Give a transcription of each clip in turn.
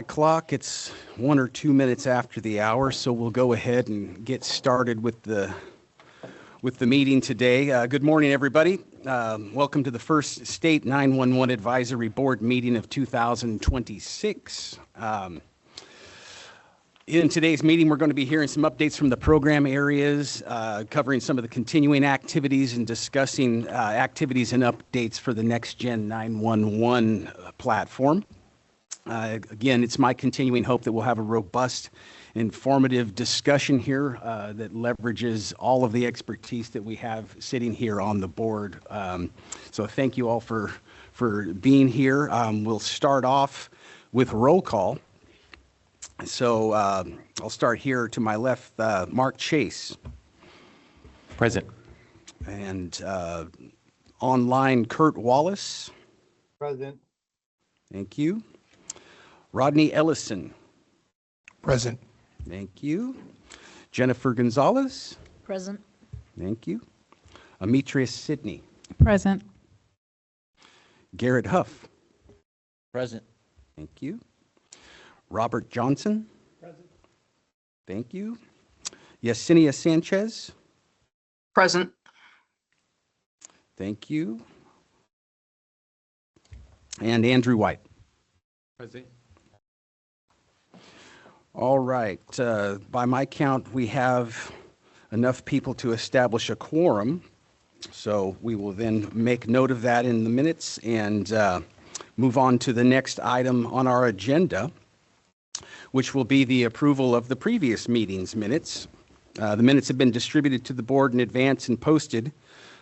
O'clock. It's 1 or 2 minutes after the hour, so we'll go ahead and get started with the meeting today. Good morning, everybody. Welcome to the first State 911 Advisory Board meeting of 2026. In today's meeting, we're going to be hearing some updates from the program areas, covering some of the continuing activities and discussing activities and updates for the Next Gen 911 platform. Again, it's my continuing hope that we'll have a robust, informative discussion here that leverages all of the expertise that we have sitting here on the board. So thank you all for being here. We'll start off with roll call. So I'll start here to my left. Mark Chase. Present. And online, Kurt Wallace. Present. Thank you. Rodney Ellison. Present. Thank you. Jennifer Gonzalez. Present. Thank you. Ametria Sidney. Present. Garrett Huff. Present. Thank you. Robert Johnson. Present. Thank you. Yesenia Sanchez. Present. Thank you. And Andrew White. Present. All right. By my count, we have enough people to establish a quorum. So we will then make note of that in the minutes and move on to the next item on our agenda, which will be the approval of the previous meeting's minutes. The minutes have been distributed to the board in advance and posted.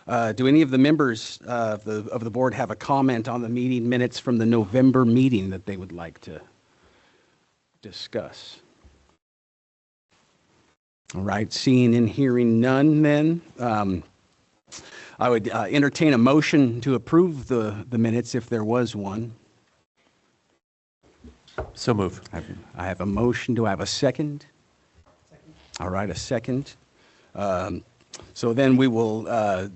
Do any of the members of the board have a comment on the meeting minutes from the November meeting that they would like to discuss? All right, seeing and hearing none then, I would entertain a motion to approve the minutes if there was one. So move. I have a motion. Do I have a second? Second. All right, a second. So then we will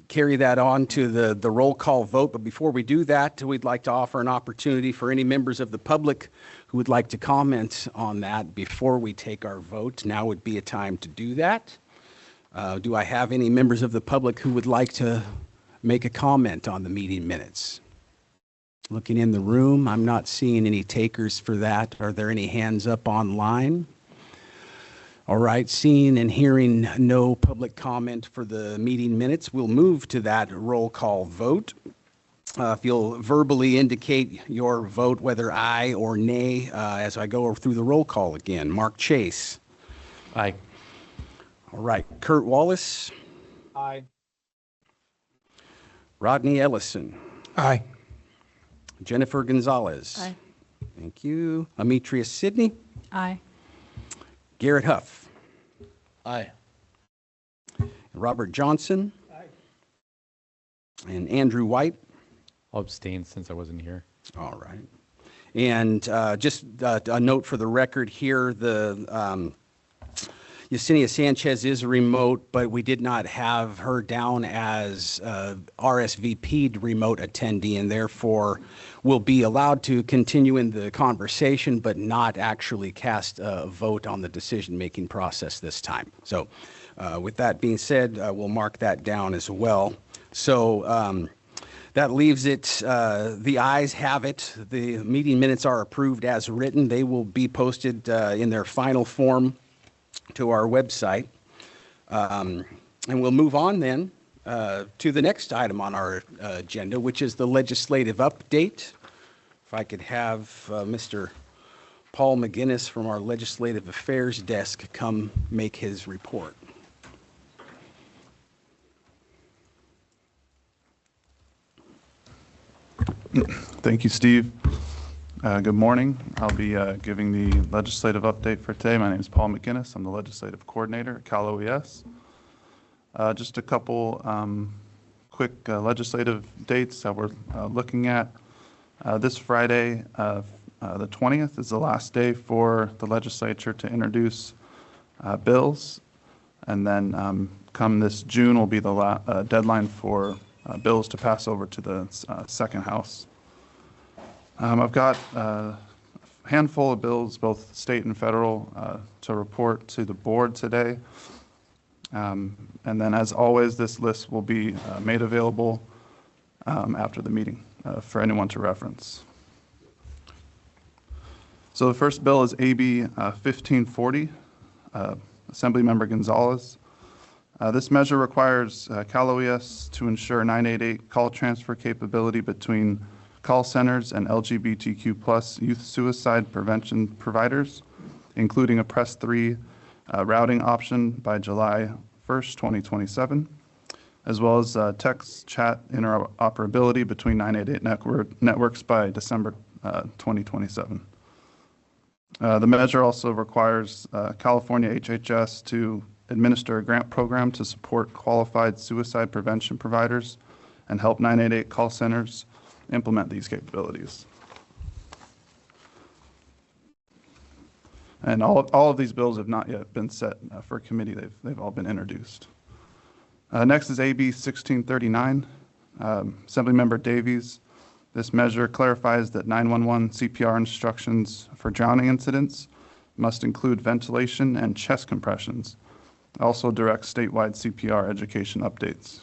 carry that on to the roll call vote. But before we do that, we'd like to offer an opportunity for any members of the public who would like to comment on that before we take our vote. Now would be a time to do that. Do I have any members of the public who would like to make a comment on the meeting minutes? Looking in the room, I'm not seeing any takers for that. Are there any hands up online? All right, seeing and hearing no public comment for the meeting minutes, we'll move to that roll call vote. If you'll verbally indicate your vote, whether aye or nay, as I go through the roll call again. Mark Chase. Aye. All right, Kurt Wallace. Aye. Rodney Ellison. Aye. Jennifer Gonzalez. Aye. Thank you. Ametria Sidney. Aye. Garrett Huff. Aye. Robert Johnson. Aye. And Andrew White. I'll abstain since I wasn't here. All right. And just a note for the record here, the Yesenia Sanchez is remote, but we did not have her down as RSVP'd remote attendee, and therefore will be allowed to continue in the conversation, but not actually cast a vote on the decision-making process this time. So with that being said, we'll mark that down as well. So that leaves it, the ayes have it. The meeting minutes are approved as written. They will be posted in their final form to our website. And we'll move on then to the next item on our agenda, which is the legislative update. If I could have Mr. Paul McGinnis from our Legislative Affairs desk come make his report. Thank you, Steve. Good morning. I'll be giving the legislative update for today. My name is Paul McGinnis. I'm the legislative coordinator at Cal OES. Just a couple quick legislative dates that we're looking at. This Friday, the 20th, is the last day for the legislature to introduce bills. And then come this June will be the deadline for bills to pass over to the second house. I've got a handful of bills, both state and federal, to report to the board today. And then, as always, this list will be made available after the meeting for anyone to reference. So the first bill is AB 1540, Assemblymember Gonzalez. This measure requires Cal OES to ensure 988 call transfer capability between call centers and LGBTQ+ youth suicide prevention providers, including a Press 3 routing option by July 1st, 2027, as well as text chat interoperability between 988 networks by December 2027. The measure also requires California HHS to administer a grant program to support qualified suicide prevention providers and help 988 call centers implement these capabilities. And all of these bills have not yet been set for committee. They've all been introduced. Next is AB 1639, Assemblymember Davies. This measure clarifies that 911 CPR instructions for drowning incidents must include ventilation and chest compressions. Also directs statewide CPR education updates.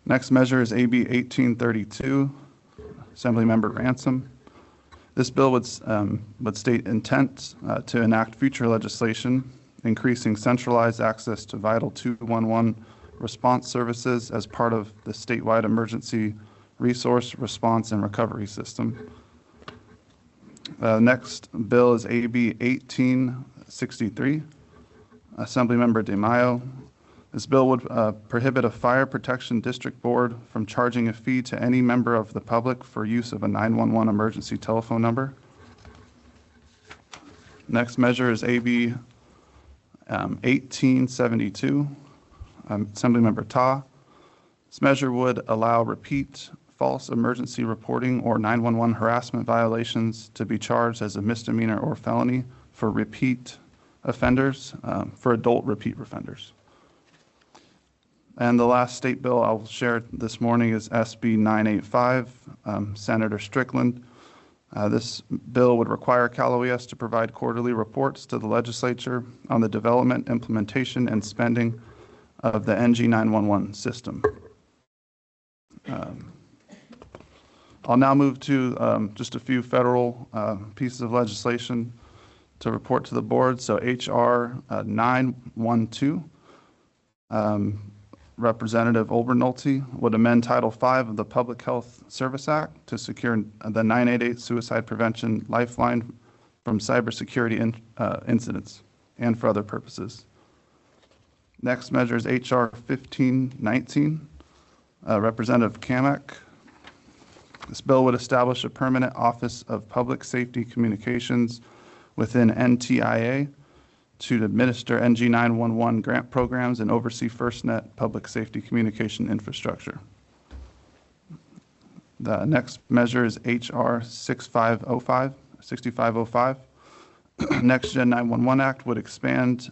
Next measure is AB 1832, Assemblymember Ransom. This bill would state intent to enact future legislation increasing centralized access to vital 211 response services as part of the statewide emergency resource response and recovery system. Next bill is AB 1863, Assemblymember DeMaio. This bill would prohibit a fire protection district board from charging a fee to any member of the public for use of a 911 emergency telephone number. Next measure is AB 1872, Assemblymember Ta. This measure would allow repeat false emergency reporting or 911 harassment violations to be charged as a misdemeanor or felony for repeat offenders, for adult repeat offenders. And the last state bill I'll share this morning is SB 985, Senator Strickland. This bill would require Cal OES to provide quarterly reports to the legislature on the development, implementation, and spending of the NG 911 system. I'll now move to just a few federal pieces of legislation to report to the board. So HR 912, Representative Obernolte would amend Title V of the Public Health Service Act to secure the 988 suicide prevention lifeline from cybersecurity incidents and for other purposes. Next measure is HR 1519, Representative Kamek. This bill would establish a permanent Office of Public Safety Communications within NTIA to administer NG 911 grant programs and oversee FirstNet public safety communication infrastructure. The next measure is HR 6505. Next Gen 911 Act would expand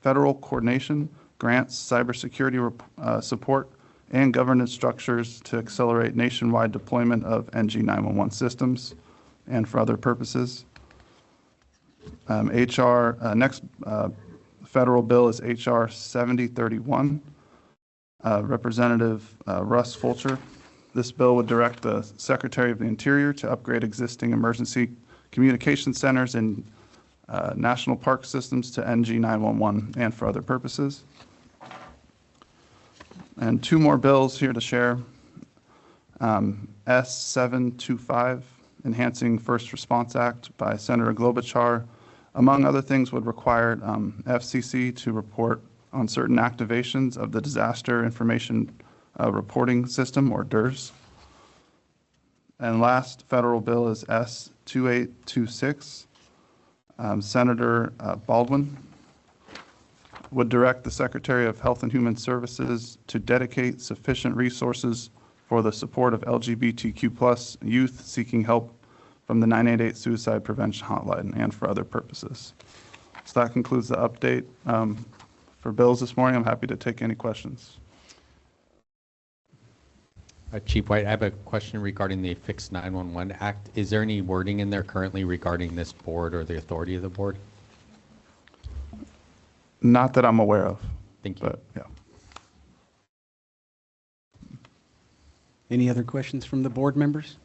federal coordination, grants, cybersecurity support, and governance structures to accelerate nationwide deployment of NG 911 systems and for other purposes. Next federal bill is HR 7031, Representative Russ Fulcher. This bill would direct the Secretary of the Interior to upgrade existing emergency communication centers and national park systems to NG 911 and for other purposes. And two more bills here to share. S725, Enhancing First Response Act by Senator Klobuchar, among other things, would require FCC to report on certain activations of the Disaster Information Reporting System, or DIRS. And last federal bill is S2826. Senator Baldwin would direct the Secretary of Health and Human Services to dedicate sufficient resources for the support of LGBTQ+ youth seeking help from the 988 Suicide Prevention Hotline and for other purposes. So that concludes the update for bills this morning. I'm happy to take any questions. Chief White, I have a question regarding the Fixed 911 Act. Is there any wording in there currently regarding this board or the authority of the board? Not that I'm aware of. Thank you. But yeah. Any other questions from the board members?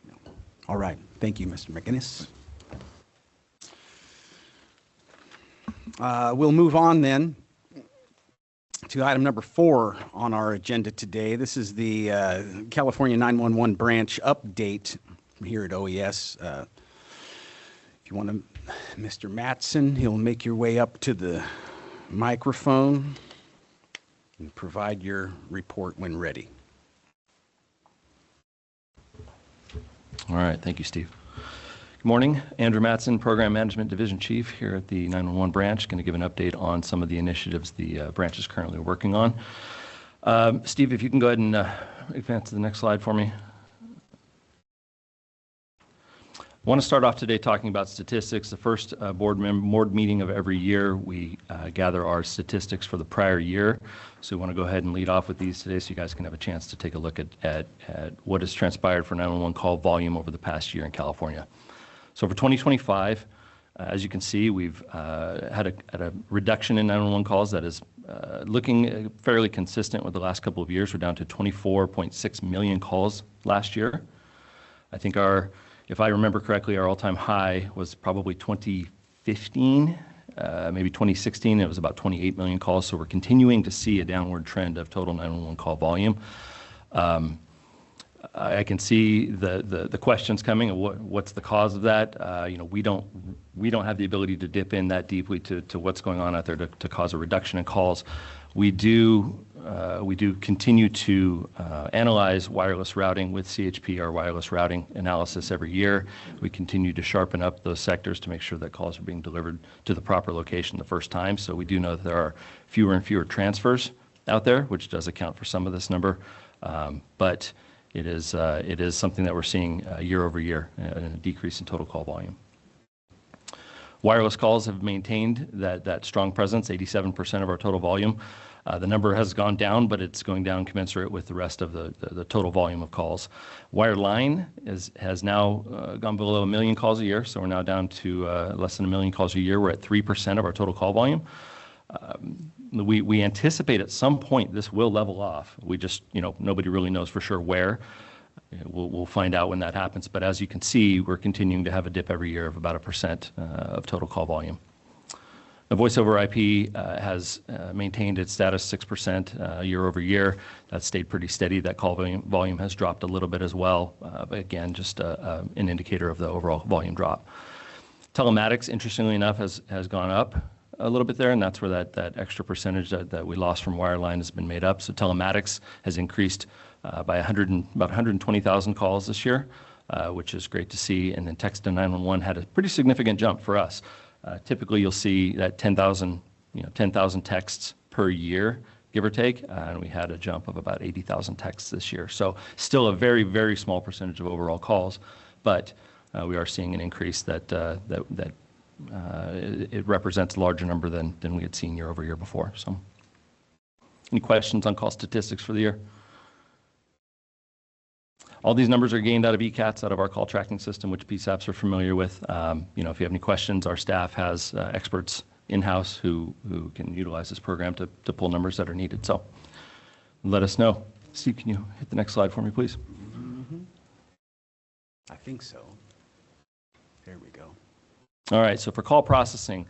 No. All right. Thank you, Mr. McInnes. We'll move on then to item number 4 on our agenda today. This is the California 911 branch update here at OES. If you want to, Mr. Mattson, he'll make your way up to the microphone and provide your report when ready. All right, thank you, Steve. Good morning, Andrew Mattson, Program Management Division Chief here at the 911 branch. Going to give an update on some of the initiatives the branch is currently working on. Steve, if you can go ahead and advance to the next slide for me. I want to start off today talking about statistics. The first board meeting of every year, we gather our statistics for the prior year. So we want to go ahead and lead off with these today so you guys can have a chance to take a look at what has transpired for 911 call volume over the past year in California. So for 2025, as you can see, we've had a reduction in 911 calls that is looking fairly consistent with the last couple of years. We're down to 24.6 million calls last year. I think if I remember correctly, our all-time high was probably 2015, maybe 2016. It was about 28 million calls. So we're continuing to see a downward trend of total 911 call volume. I can see the questions coming of what's the cause of that. We don't have the ability to dip in that deeply to what's going on out there to cause a reduction in calls. We do continue to analyze wireless routing with CHP, our wireless routing analysis every year. We continue to sharpen up those sectors to make sure that calls are being delivered to the proper location the first time. So we do know that there are fewer and fewer transfers out there, which does account for some of this number. But it is something that we're seeing year over year, a decrease in total call volume. Wireless calls have maintained that strong presence, 87% of our total volume. The number has gone down, but it's going down commensurate with the rest of the total volume of calls. Wireline has now gone below 1 million calls a year, so we're now down to less than 1 million calls a year. We're at 3% of our total call volume. We anticipate at some point this will level off. We just, nobody really knows for sure where. We'll find out when that happens. But as you can see, we're continuing to have a dip every year of about 1% of total call volume. The voice over IP has maintained its status 6% year over year. That's stayed pretty steady. That call volume has dropped a little bit as well. But again, just an indicator of the overall volume drop. Telematics, interestingly enough, has gone up a little bit there, and that's where that extra percentage that we lost from wireline has been made up. So telematics has increased by about 120,000 calls this year, which is great to see. And then text to 911 had a pretty significant jump for us. Typically, you'll see that 10,000 texts per year, give or take, and we had a jump of about 80,000 texts this year. So still a very, very small percentage of overall calls, but we are seeing an increase that it represents a larger number than we had seen year over year before. So, any questions on call statistics for the year? All these numbers are gained out of ECATS, out of our call tracking system, which PSAPs are familiar with. If you have any questions, our staff has experts in-house who can utilize this program to pull numbers that are needed. So let us know. Steve, can you hit the next slide for me, please? Mm-hmm. I think so. There we go. All right, so for call processing,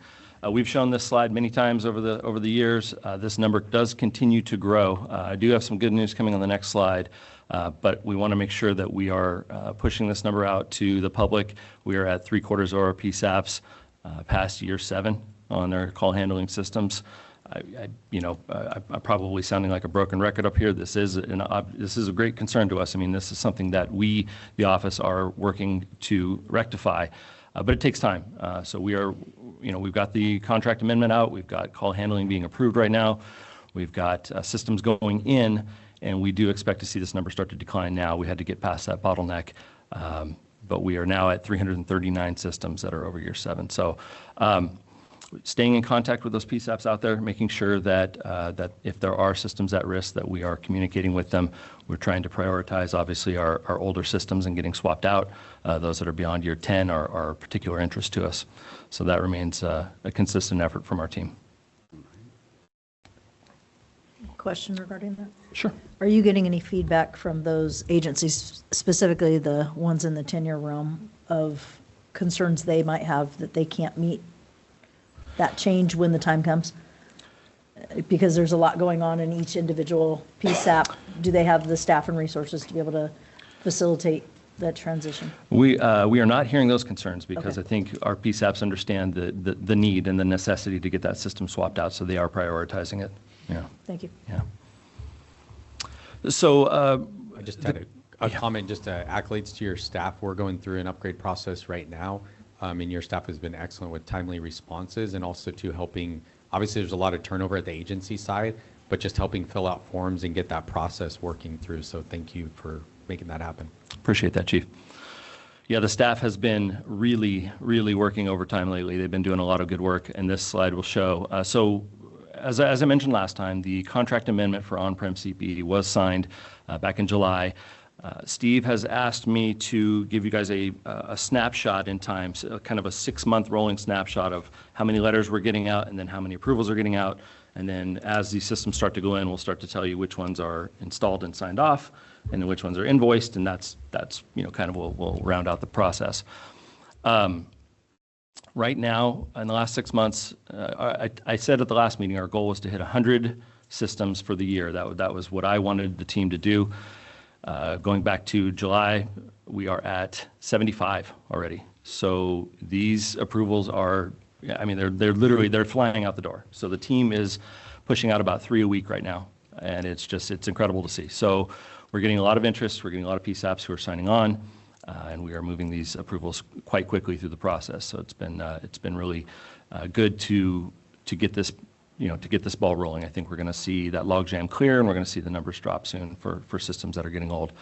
we've shown this slide many times over the years. This number does continue to grow. I do have some good news coming on the next slide, but we want to make sure that we are pushing this number out to the public. We are at 3/4 of our PSAPs past year 7 on their call handling systems. I'm probably sounding like a broken record up here. This is a great concern to us. I mean, this is something that we, the office, are working to rectify. But it takes time. So we've got the contract amendment out. We've got call handling being approved right now. We've got systems going in, and we do expect to see this number start to decline now. We had to get past that bottleneck, but we are now at 339 systems that are over year 7. So staying in contact with those PSAPs out there, making sure that that if there are systems at risk, that we are communicating with them. We're trying to prioritize, obviously, our older systems and getting swapped out. Those that are beyond year 10 are of particular interest to us. So that remains a consistent effort from our team. Question regarding that? Sure. Are you getting any feedback from those agencies, specifically the ones in the tenure realm, of concerns they might have that they can't meet that change when the time comes? Because there's a lot going on in each individual PSAP. Do they have the staff and resources to be able to facilitate that transition? We are not hearing those concerns because Okay. I think our PSAPs understand the need and the necessity to get that system swapped out, so they are prioritizing it. Yeah. Thank you. Yeah. So, I just had a comment, just accolades to your staff. We're going through an upgrade process right now, and your staff has been excellent with timely responses and also to helping, obviously there's a lot of turnover at the agency side, but just helping fill out forms and get that process working through. So thank you for making that happen. appreciate that, Chief. Yeah, the staff has been really, really working overtime lately. They've been doing a lot of good work, and this slide will show. As I mentioned last time, the contract amendment for on-prem CPE was signed back in July. Steve has asked me to give you guys a snapshot in time, so kind of a 6-month rolling snapshot of how many letters we're getting out and then how many approvals are getting out. And then as these systems start to go in, we'll start to tell you which ones are installed and signed off and then which ones are invoiced, and that's kind of we'll round out the process. Right now, in the last 6 months, I said at the last meeting our goal was to hit 100 systems for the year. That was what I wanted the team to do. Going back to July, we are at 75 already. So these approvals are, I mean, they're literally flying out the door. So the team is pushing out about 3 a week right now, and it's incredible to see. So we're getting a lot of interest. We're getting a lot of PSAPs who are signing on. And we are moving these approvals quite quickly through the process. So it's been really good to get this to get this ball rolling. I think we're going to see that logjam clear, and we're going to see the numbers drop soon for systems that are getting old.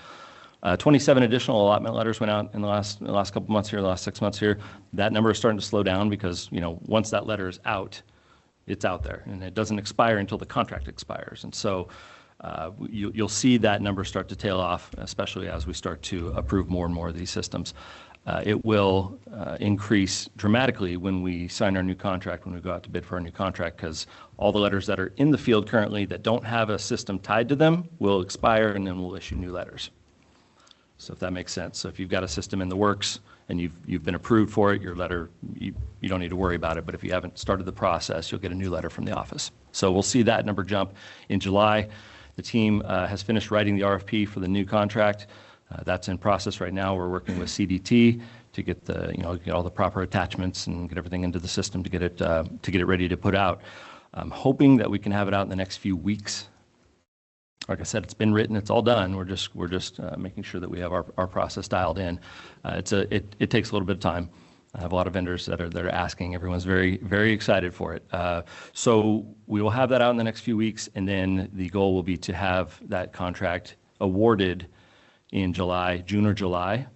27 additional allotment letters went out in the last couple months here, the last 6 months here. That number is starting to slow down because once that letter is out, it's out there, and it doesn't expire until the contract expires. And so you'll see that number start to tail off, especially as we start to approve more and more of these systems. It will increase dramatically when we sign our new contract, when we go out to bid for our new contract, because all the letters that are in the field currently that don't have a system tied to them will expire, and then we'll issue new letters. So if that makes sense. So if you've got a system in the works and you've been approved for it, your letter, you don't need to worry about it. But if you haven't started the process, you'll get a new letter from the office. So we'll see that number jump in July. The team has finished writing the RFP for the new contract. That's in process right now. We're working with CDT to get get all the proper attachments and get everything into the system to get it ready to put out. I'm hoping that we can have it out in the next few weeks. Like I said, it's been written, it's all done. We're just making sure that we have our process dialed in. It takes a little bit of time. I have a lot of vendors that are asking. Everyone's very, very excited for it. So we will have that out in the next few weeks, and then the goal will be to have that contract awarded in June or July.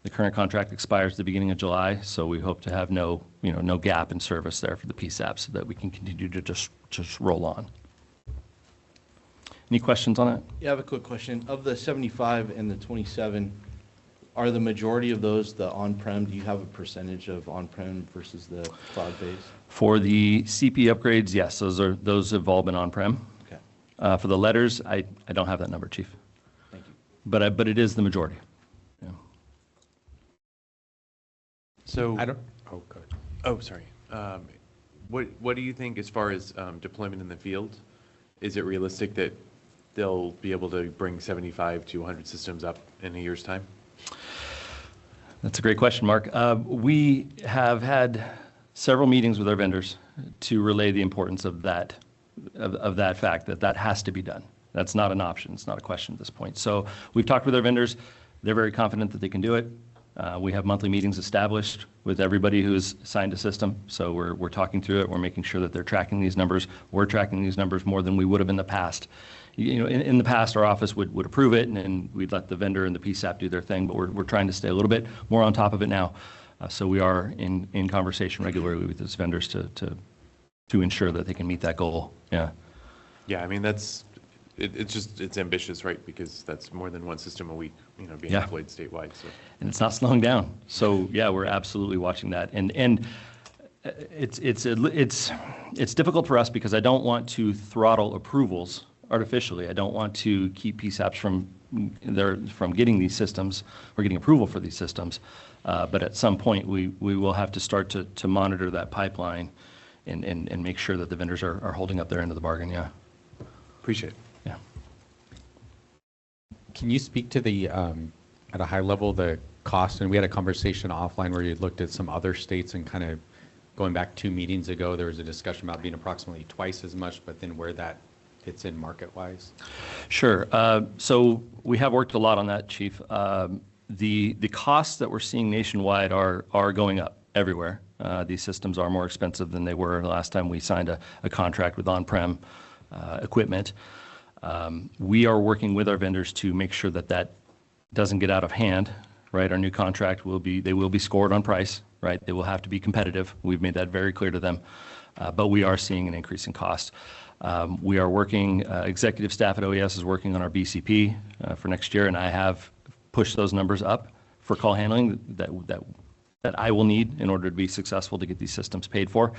The current contract expires at the beginning of July, so we hope to have no gap in service there for the PSAP so that we can continue to just roll on. Any questions on it? Yeah, I have a quick question. Of the 75 and the 27, are the majority of those the on-prem? Do you have a percentage of on-prem versus the cloud-based? For the CP upgrades, yes, those have all been on-prem. Okay, For the letters, I don't have that number, Chief, thank you. but it is the majority. Yeah. So, I don't, oh, good. oh, sorry. What do you think as far as deployment in the field? Is it realistic that they'll be able to bring 75 to 100 systems up in a year's time? That's a great question, Mark. We have had several meetings with our vendors to relay the importance of that fact that has to be done. That's not an option. It's not a question at this point. So we've talked with our vendors. They're very confident that they can do it. We have monthly meetings established with everybody who's signed a system. So we're talking through it. We're making sure that they're tracking these numbers. We're tracking these numbers more than we would have in the past. In the past, our office would approve it, and we'd let the vendor and the PSAP do their thing, but we're trying to stay a little bit more on top of it now. So we are in conversation regularly with those vendors to ensure that they can meet that goal. Yeah. Yeah, I mean, it's ambitious, right? Because that's more than one system a week, being Yeah. deployed statewide, so. And it's not slowing down. So yeah, we're absolutely watching that. And it's difficult for us because I don't want to throttle approvals artificially. I don't want to keep PSAPs from getting these systems or getting approval for these systems. But at some point, we will have to start to monitor that pipeline and make sure that the vendors are holding up their end of the bargain. Yeah. Appreciate it. Yeah. Can you speak to the, at a high level, the cost? And we had a conversation offline where you looked at some other states and kind of going back 2 meetings ago, there was a discussion about being approximately twice as much, but then where that fits in market-wise. Sure. So we have worked a lot on that, Chief. The costs that we're seeing nationwide are going up everywhere. These systems are more expensive than they were the last time we signed a contract with on-prem equipment. We are working with our vendors to make sure that doesn't get out of hand, right? Our new contract will be scored on price, right? They will have to be competitive. We've made that very clear to them. But we are seeing an increase in cost. We are working, executive staff at OES is working on our BCP for next year, and I have pushed those numbers up for call handling that I will need in order to be successful to get these systems paid for.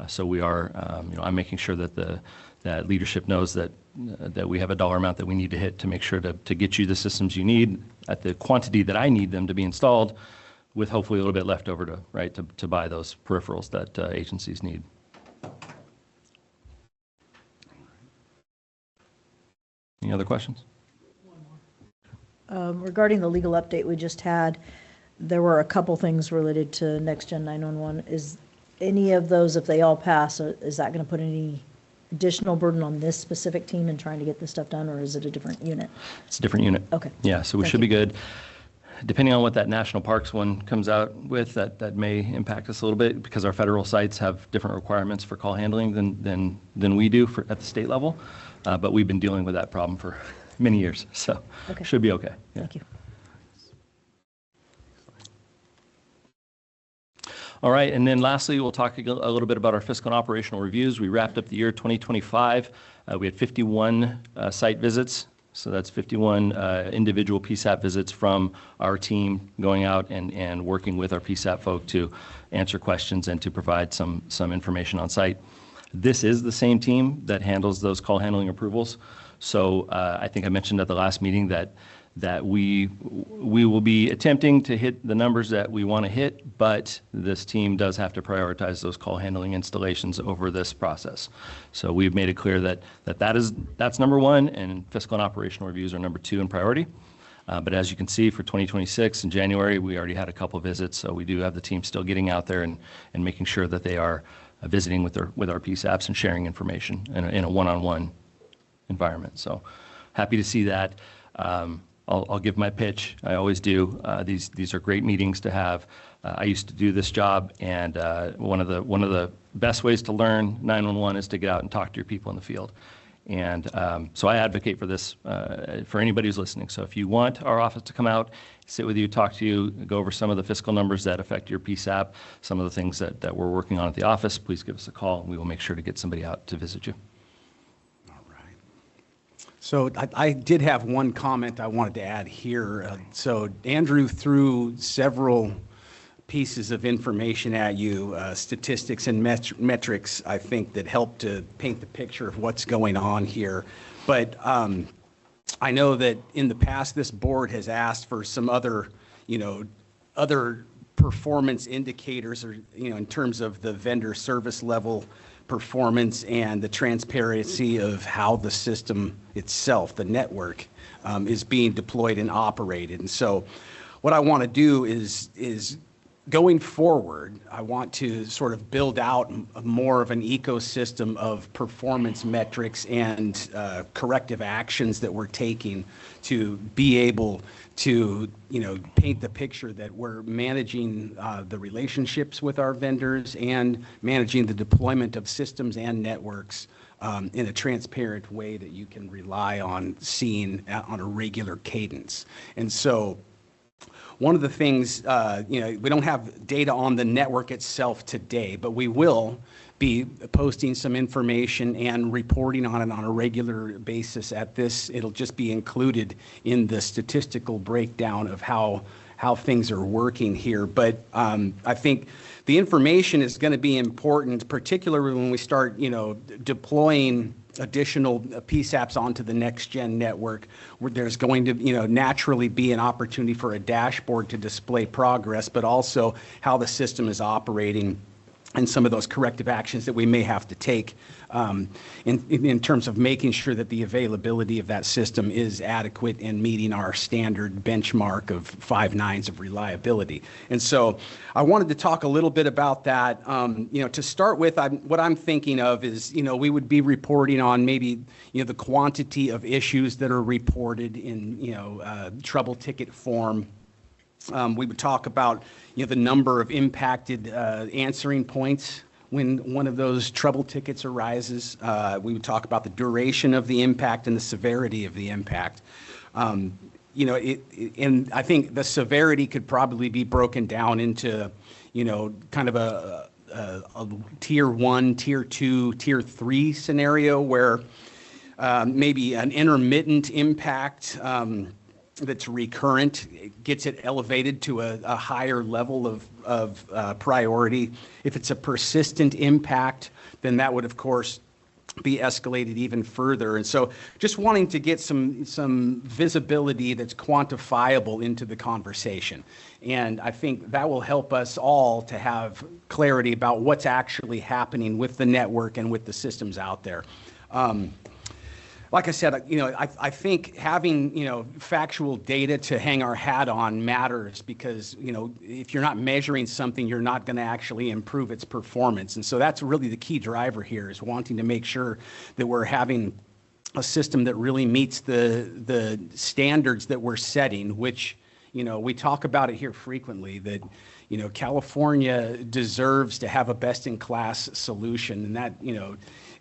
So we are, I'm making sure that that leadership knows that we have a dollar amount that we need to hit to make sure to get you the systems you need at the quantity that I need them to be installed, with hopefully a little bit left over to buy those peripherals that agencies need. Any other questions? Regarding the legal update we just had, there were a couple things related to Next Gen 911. Is any of those, if they all pass, is that going to put any additional burden on this specific team in trying to get this stuff done, or is it a different unit? It's a different unit. Okay. Yeah, so we Thank should be you. good. Depending on what that national parks one comes out with, that may impact us a little bit because our federal sites have different requirements for call handling than we do at the state level. But we've been dealing with that problem for many years, so Okay. should be okay. Yeah. Thank you. All right, and then lastly, we'll talk a little bit about our fiscal and operational reviews. We wrapped up the year 2025. We had 51 site visits, so that's 51 individual PSAP visits from our team going out and working with our PSAP folk to answer questions and to provide some information on site. This is the same team that handles those call handling approvals. So I think I mentioned at the last meeting that we will be attempting to hit the numbers that we want to hit, but this team does have to prioritize those call handling installations over this process. So we've made it clear that's number one, and fiscal and operational reviews are number 2 in priority. But as you can see, for 2026 in January, we already had a couple visits, so we do have the team still getting out there and making sure that they are visiting with our PSAPs and sharing information in a one-on-one environment. So happy to see that. I'll give my pitch. I always do. These are great meetings to have. I used to do this job, and one of the best ways to learn 911 is to get out and talk to your people in the field. And so I advocate for this for anybody who's listening. So if you want our office to come out, sit with you, talk to you, go over some of the fiscal numbers that affect your PSAP, some of the things that we're working on at the office, please give us a call, and we will make sure to get somebody out to visit you. So I did have one comment I wanted to add here. So Andrew threw several pieces of information at you, statistics and metrics, I think, that help to paint the picture of what's going on here. But I know that in the past, this board has asked for some other, other performance indicators, or, in terms of the vendor service level performance and the transparency of how the system itself, the network, is being deployed and operated. And so what I want to do is going forward, I want to sort of build out more of an ecosystem of performance metrics and corrective actions that we're taking to be able to, paint the picture that we're managing the relationships with our vendors and managing the deployment of systems and networks in a transparent way that you can rely on seeing on a regular cadence. And so one of the things, we don't have data on the network itself today, but we will be posting some information and reporting on it on a regular basis at this. It'll just be included in the statistical breakdown of how things are working here. But I think the information is going to be important, particularly when we start, deploying additional PSAPs onto the next gen network, where there's going to, naturally be an opportunity for a dashboard to display progress, but also how the system is operating and some of those corrective actions that we may have to take in terms of making sure that the availability of that system is adequate and meeting our standard benchmark of 5 nines of reliability. And so I wanted to talk a little bit about that. To start with, what I'm thinking of is, we would be reporting on maybe, the quantity of issues that are reported in, trouble ticket form. We would talk about, the number of impacted answering points when one of those trouble tickets arises. We would talk about the duration of the impact and the severity of the impact. And I think the severity could probably be broken down into, kind of a tier 1, tier 2, tier 3 scenario where maybe an intermittent impact that's recurrent, it gets it elevated to a higher level of priority. If it's a persistent impact, then that would, of course, be escalated even further. And so just wanting to get some visibility that's quantifiable into the conversation. And I think that will help us all to have clarity about what's actually happening with the network and with the systems out there. Like I said, I think having, factual data to hang our hat on matters because, if you're not measuring something, you're not going to actually improve its performance. And so that's really the key driver here, is wanting to make sure that we're having a system that really meets the standards that we're setting, which, we talk about it here frequently, that, California deserves to have a best-in-class solution, and that,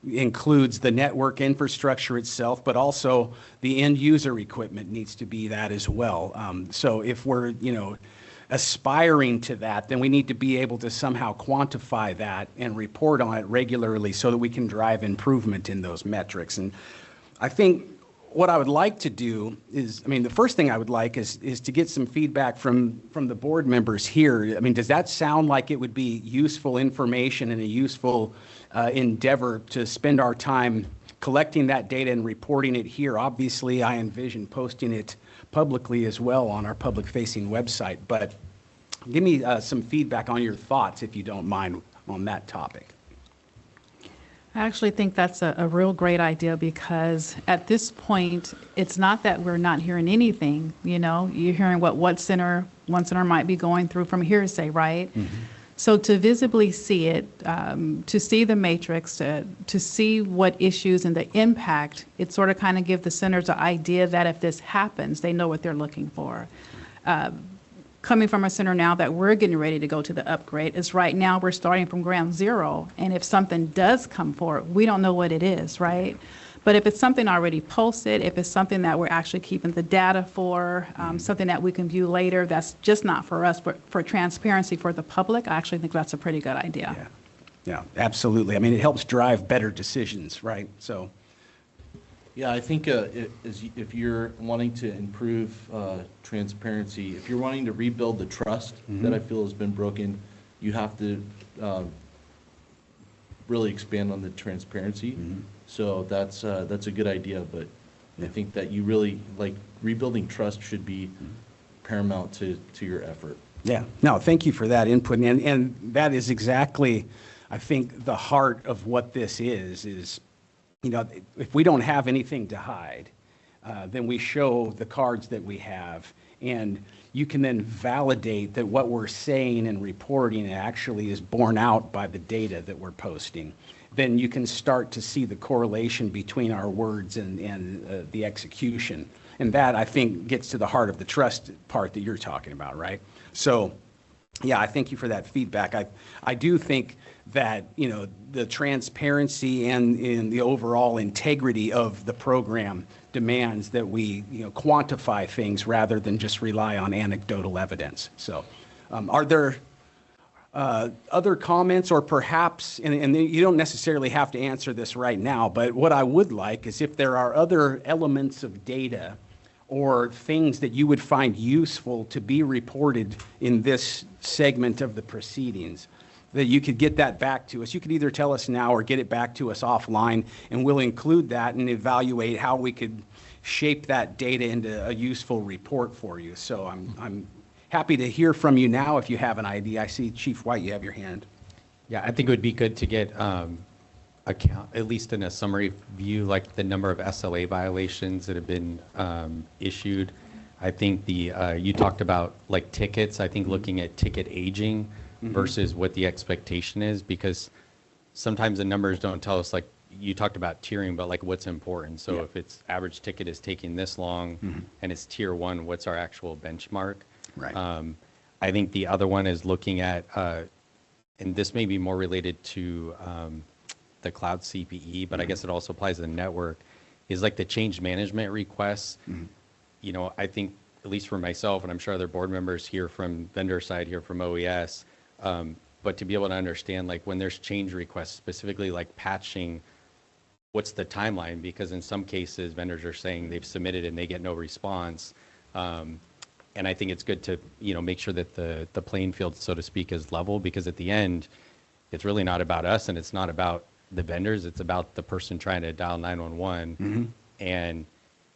includes the network infrastructure itself, but also the end user equipment needs to be that as well. So if we're, aspiring to that, then we need to be able to somehow quantify that and report on it regularly so that we can drive improvement in those metrics. And I think what I would like to do is, the first thing I would like is to get some feedback from the board members here. Does that sound like it would be useful information and a useful endeavor to spend our time collecting that data and reporting it here? Obviously, I envision posting it publicly as well on our public-facing website, but give me some feedback on your thoughts, if you don't mind, on that topic. I actually think that's a real great idea because at this point, it's not that we're not hearing anything, you're hearing what one center might be going through from hearsay, right? Mm-hmm. So to visibly see it, to see the matrix, to see what issues and the impact, it sort of kind of gives the centers an idea that if this happens, they know what they're looking for. Coming from a center now that we're getting ready to go to the upgrade is right now we're starting from ground zero. And if something does come forward, we don't know what it is, right? But if it's something already posted, if it's something that we're actually keeping the data for, something that we can view later, that's just not for us, but for transparency for the public, I actually think that's a pretty good idea. Yeah, absolutely. It helps drive better decisions, right? So. Yeah, I think if you're wanting to improve transparency, if you're wanting to rebuild the trust that I feel has been broken, you have to really expand on the transparency. So that's a good idea, but I think that you really, rebuilding trust should be paramount to your effort. Yeah, no, thank you for that input. And that is exactly, I think, the heart of what this is, if we don't have anything to hide, then we show the cards that we have, and you can then validate that what we're saying and reporting actually is borne out by the data that we're posting. Then you can start to see the correlation between our words and the execution. And that, I think, gets to the heart of the trust part that you're talking about, right? So, yeah, I thank you for that feedback. I do think that, the transparency and the overall integrity of the program demands that we, quantify things rather than just rely on anecdotal evidence. So, are there other comments, or perhaps, and you don't necessarily have to answer this right now, but what I would like is if there are other elements of data or things that you would find useful to be reported in this segment of the proceedings, that you could get that back to us. You could either tell us now or get it back to us offline, and we'll include that and evaluate how we could shape that data into a useful report for you. So I'm happy to hear from you now if you have an idea. I see Chief White, you have your hand. Yeah, I think it would be good to get account, at least in a summary view, like the number of SLA violations that have been issued. I think you talked about like tickets. I think looking at ticket aging versus what the expectation is, because sometimes the numbers don't tell us, like you talked about tiering, but like what's important. So if it's average ticket is taking this long and it's tier 1, what's our actual benchmark? Right. I think the other one is looking at, and this may be more related to the cloud CPE, but I guess it also applies to the network, is like the change management requests. I think, at least for myself, and I'm sure other board members here from vendor side here from OES, but to be able to understand, like when there's change requests, specifically like patching, what's the timeline? Because in some cases, vendors are saying they've submitted and they get no response. And I think it's good to, make sure that the playing field, so to speak, is level, because at the end, it's really not about us and it's not about the vendors. It's about the person trying to dial 911. And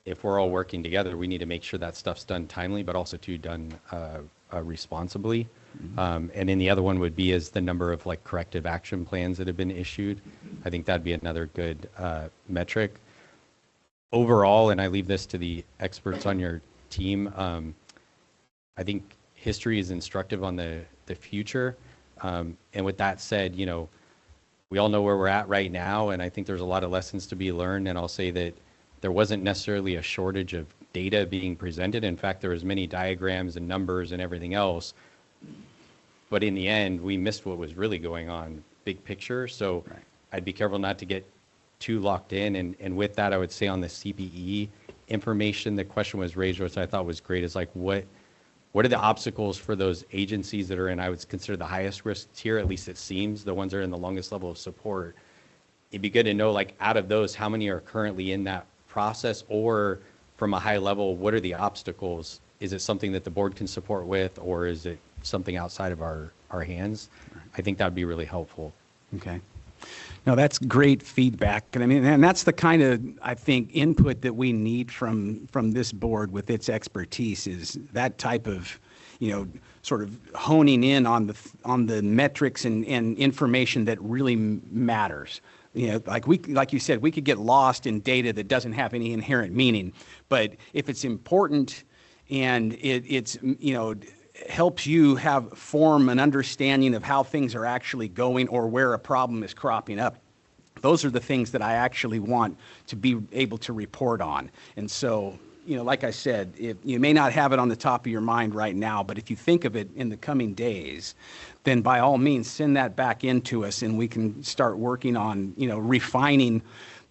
if we're all working together, we need to make sure that stuff's done timely, but also done responsibly. And then the other one would be is the number of like corrective action plans that have been issued. I think that'd be another good metric. Overall, and I leave this to the experts on your team, I think history is instructive on the future. And with that said, we all know where we're at right now, and I think there's a lot of lessons to be learned. And I'll say that there wasn't necessarily a shortage of data being presented. In fact, there was many diagrams and numbers and everything else. But in the end, we missed what was really going on, big picture. So I'd be careful not to get too locked in. And with that, I would say on the CPE information, the question was raised, which I thought was great, is like, what are the obstacles for those agencies that are in, I would consider the highest risk tier, at least it seems, the ones that are in the longest level of support. It'd be good to know, like, out of those, how many are currently in that process, or from a high level, what are the obstacles? Is it something that the board can support with, or is it something outside of our hands? I think that would be really helpful. Okay. No, that's great feedback. And that's the kind of, I think, input that we need from this board with its expertise, is that type of, sort of honing in on the metrics and information that really matters. Like you said, we could get lost in data that doesn't have any inherent meaning, but if it's important and it's helps you form an understanding of how things are actually going or where a problem is cropping up, those are the things that I actually want to be able to report on. And so, like I said, you may not have it on the top of your mind right now, but if you think of it in the coming days, then by all means send that back into us, and we can start working on, refining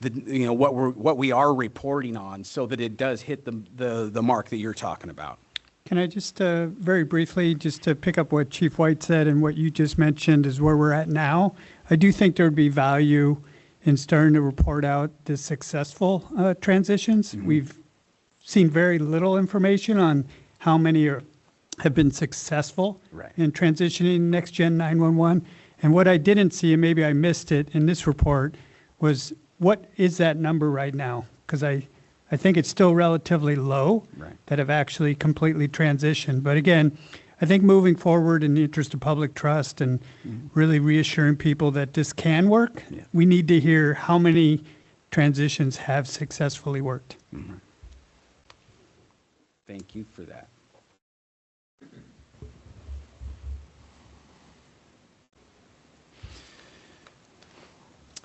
what we are reporting on, so that it does hit the mark that you're talking about. Can I just very briefly, just to pick up what Chief White said and what you just mentioned is where we're at now. I do think there would be value in starting to report out the successful transitions. We've seen very little information on how many have been successful in transitioning Next Gen 911. And what I didn't see, and maybe I missed it in this report, was what is that number right now? Because I think it's still relatively low that have actually completely transitioned. But again, I think moving forward in the interest of public trust and really reassuring people that this can work, we need to hear how many transitions have successfully worked. Thank you for that.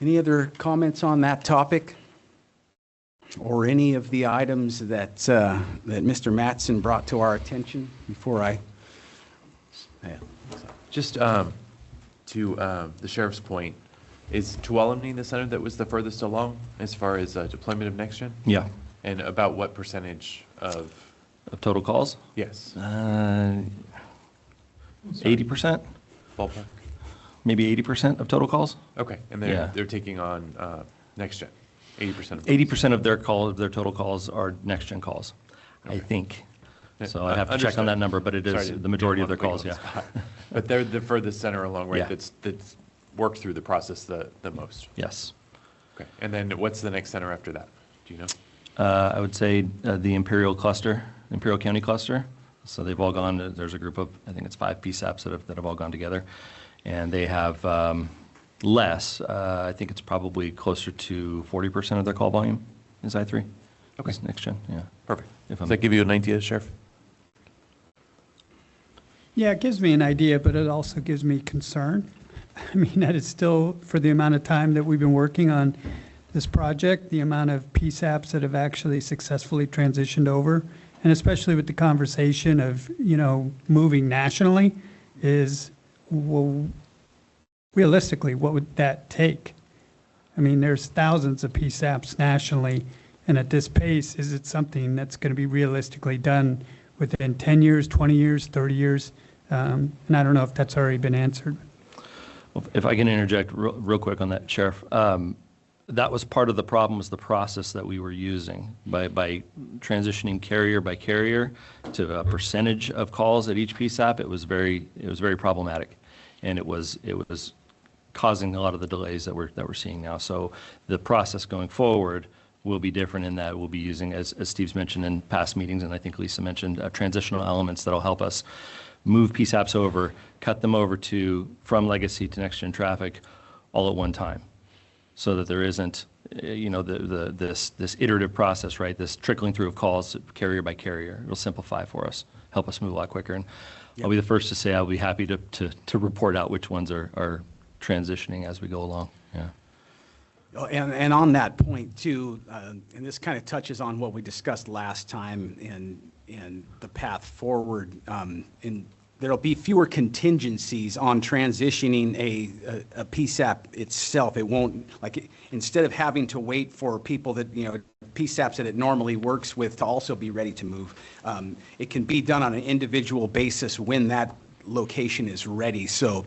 Any other comments on that topic? Or any of the items that Mr. Mattson brought to our attention before I... Just to the sheriff's point, is Tuolumne the center that was the furthest along as far as deployment of Next Gen? Yeah. And about what percentage of, Of total calls, yes, 80%, ballpark? maybe 80% of total calls. Okay, and Yeah. they're taking on next gen, 80% of. 80% of their total calls are next-gen calls, I think. So I'd have to check on that number, but it is Sorry, the majority of their didn't calls, wanna yeah. put you on the spot. But they're the furthest center along, right? Yeah. That's worked through the process the most. Yes. Okay, and then what's the next center after that? Do you know? I would say the Imperial County cluster. So they've all gone, there's a group of, I think it's 5 PSAPs that have all gone together. And they have less, I think it's probably closer to 40% of their call volume is I3. Okay. Is next gen, yeah. Perfect. If Does I'm- that give you an idea, Sheriff? Yeah, it gives me an idea, but it also gives me concern. I mean, that is still, for the amount of time that we've been working on this project, the amount of PSAPs that have actually successfully transitioned over, and especially with the conversation of, moving nationally, is, well, realistically, what would that take? I mean, there's thousands of PSAPs nationally, and at this pace, is it something that's going to be realistically done within 10 years, 20 years, 30 years? And I don't know if that's already been answered. Well, if I can interject real quick on that, Sheriff. That was part of the problem, was the process that we were using. By transitioning carrier by carrier to a percentage of calls at each PSAP, it was very problematic. And it was causing a lot of the delays that we're seeing now. So the process going forward will be different in that we'll be using, as Steve's mentioned in past meetings, and I think Lisa mentioned, transitional elements that'll help us move PSAPs over, cut them over from legacy to next-gen traffic all at one time, so that there isn't, this iterative process, right? This trickling through of calls carrier by carrier. It'll simplify for us, help us move a lot quicker. And I'll be the first to say I'll be happy to report out which ones are transitioning as we go along. Yeah. Oh, and on that point too, and this kind of touches on what we discussed last time in the path forward, and there'll be fewer contingencies on transitioning a PSAP itself. It won't, like, instead of having to wait for people that, PSAPs that it normally works with to also be ready to move, it can be done on an individual basis when that location is ready. So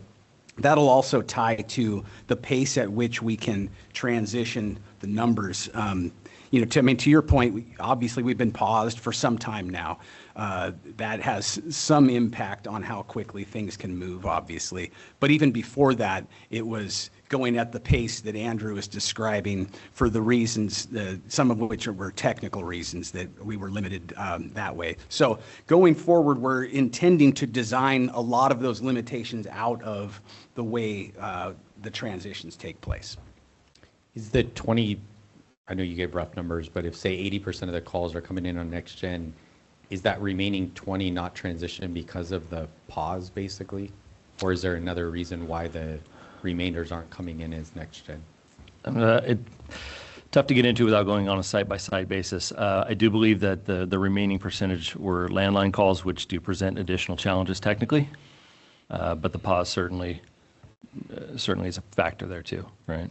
that'll also tie to the pace at which we can transition the numbers. To your point, obviously we've been paused for some time now. That has some impact on how quickly things can move, obviously. But even before that, it was going at the pace that Andrew is describing for the reasons, some of which were technical reasons that we were limited that way. So going forward, we're intending to design a lot of those limitations out of the way the transitions take place. Is the 20, I know you gave rough numbers, but if say 80% of the calls are coming in on next gen, is that remaining 20 not transitioning because of the pause basically? Or is there another reason why the remainders aren't coming in as next gen? Tough to get into without going on a site-by-site basis. I do believe that the remaining percentage were landline calls, which do present additional challenges technically. But the pause certainly is a factor there too, right?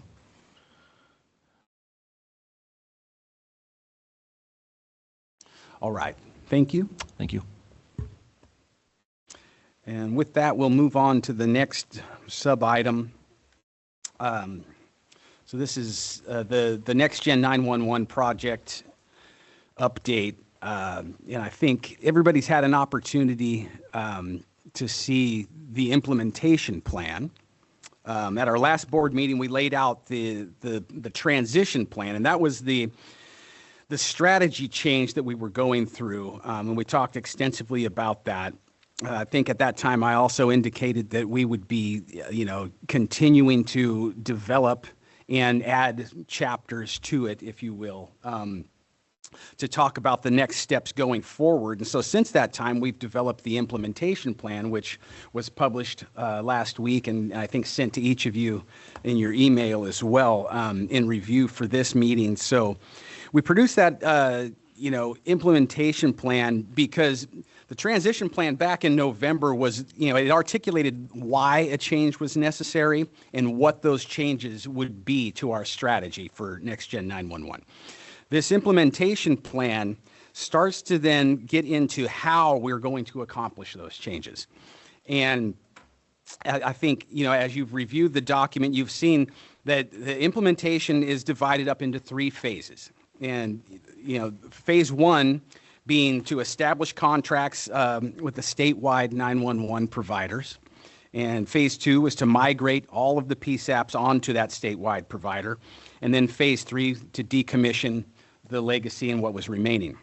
All right. Thank you. Thank you. And with that, we'll move on to the next sub-item. So this is the Next Gen 911 project update. And I think everybody's had an opportunity to see the implementation plan. At our last board meeting, we laid out the transition plan, and that was the strategy change that we were going through, and we talked extensively about that. I think at that time I also indicated that we would be, continuing to develop and add chapters to it, if you will, to talk about the next steps going forward. And so since that time, we've developed the implementation plan, which was published last week and I think sent to each of you in your email as well, in review for this meeting. So we produced that, implementation plan because the transition plan back in November was, it articulated why a change was necessary and what those changes would be to our strategy for Next Gen 911. This implementation plan starts to then get into how we're going to accomplish those changes. And I think, as you've reviewed the document, you've seen that the implementation is divided up into 3 phases. And, phase 1 being to establish contracts with the statewide 911 providers. And phase 2 was to migrate all of the PSAPs onto that statewide provider. And then phase 3 to decommission the legacy and what was remaining.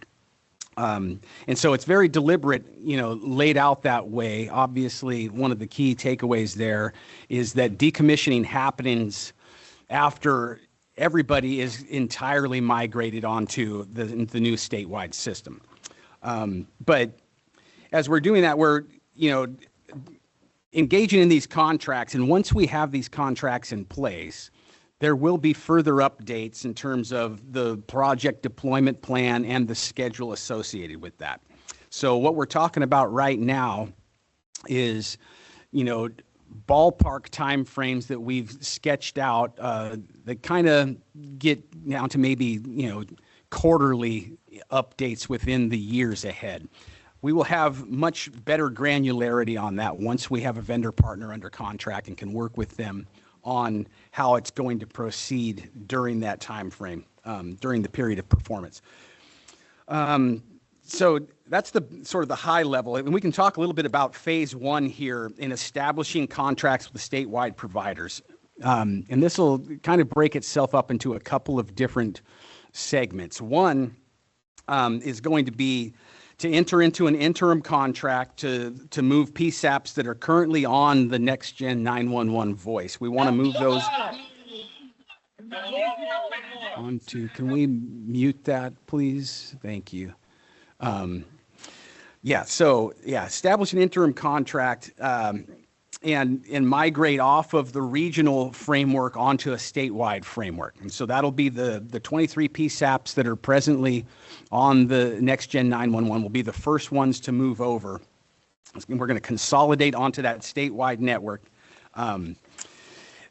And so it's very deliberate, laid out that way. Obviously, one of the key takeaways there is that decommissioning happens after everybody is entirely migrated onto the new statewide system. But as we're doing that, we're, engaging in these contracts. And once we have these contracts in place, there will be further updates in terms of the project deployment plan and the schedule associated with that. So what we're talking about right now is, ballpark timeframes that we've sketched out that kind of get down to maybe, quarterly updates within the years ahead. We will have much better granularity on that once we have a vendor partner under contract and can work with them on how it's going to proceed during that time frame, during the period of performance. So that's the sort of the high level. And we can talk a little bit about phase 1 here in establishing contracts with the statewide providers. And this will kind of break itself up into a couple of different segments. One is going to be to enter into an interim contract to move PSAPs that are currently on the next gen 911 voice. We want to move those onto, can we mute that, please? Thank you. Establish an interim contract and migrate off of the regional framework onto a statewide framework. And so that'll be the 23 PSAPs that are presently on the next gen 911 will be the first ones to move over. We're going to consolidate onto that statewide network.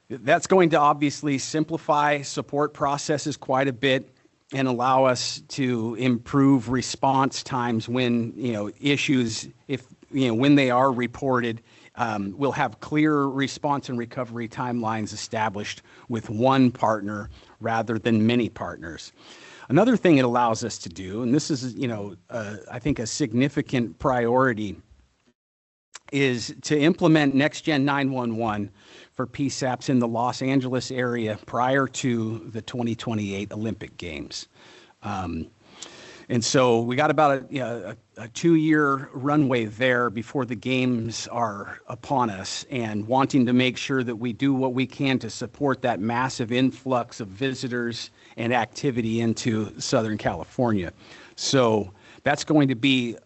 That's going to obviously simplify support processes quite a bit and allow us to improve response times when, issues, when they are reported. We'll have clear response and recovery timelines established with one partner rather than many partners. Another thing it allows us to do, and this is, I think a significant priority, is to implement Next Gen 911 for PSAPs in the Los Angeles area prior to the 2028 Olympic Games. And so we got about a 2-year runway there before the games are upon us, and wanting to make sure that we do what we can to support that massive influx of visitors and activity into Southern California. So that's going to be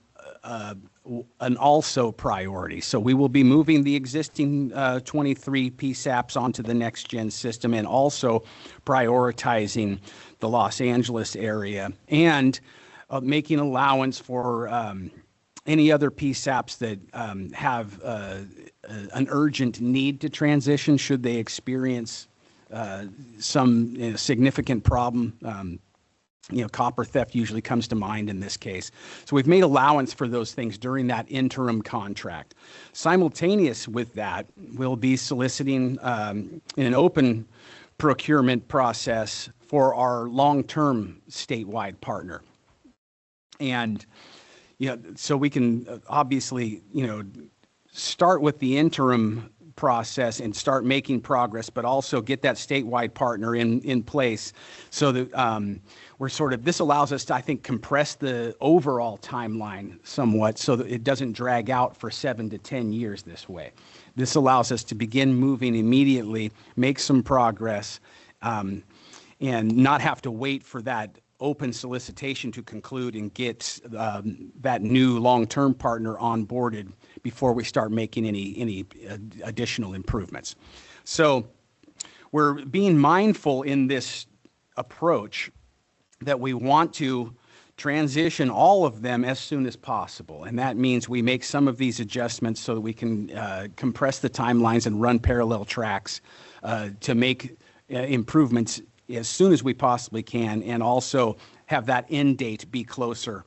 an also priority. So we will be moving the existing 23 PSAPs onto the next gen system and also prioritizing the Los Angeles area and making allowance for any other PSAPs that have an urgent need to transition should they experience some significant problem. Copper theft usually comes to mind in this case. So we've made allowance for those things during that interim contract. Simultaneous with that, we'll be soliciting in an open procurement process for our long-term statewide partner. And, so we can obviously, start with the interim process and start making progress, but also get that statewide partner in place so that this allows us to, I think, compress the overall timeline somewhat so that it doesn't drag out for 7 to 10 years this way. This allows us to begin moving immediately, make some progress, and not have to wait for that open solicitation to conclude and get that new long-term partner onboarded before we start making any additional improvements. So we're being mindful in this approach that we want to transition all of them as soon as possible. And that means we make some of these adjustments so that we can compress the timelines and run parallel tracks to make improvements as soon as we possibly can, and also have that end date be closer,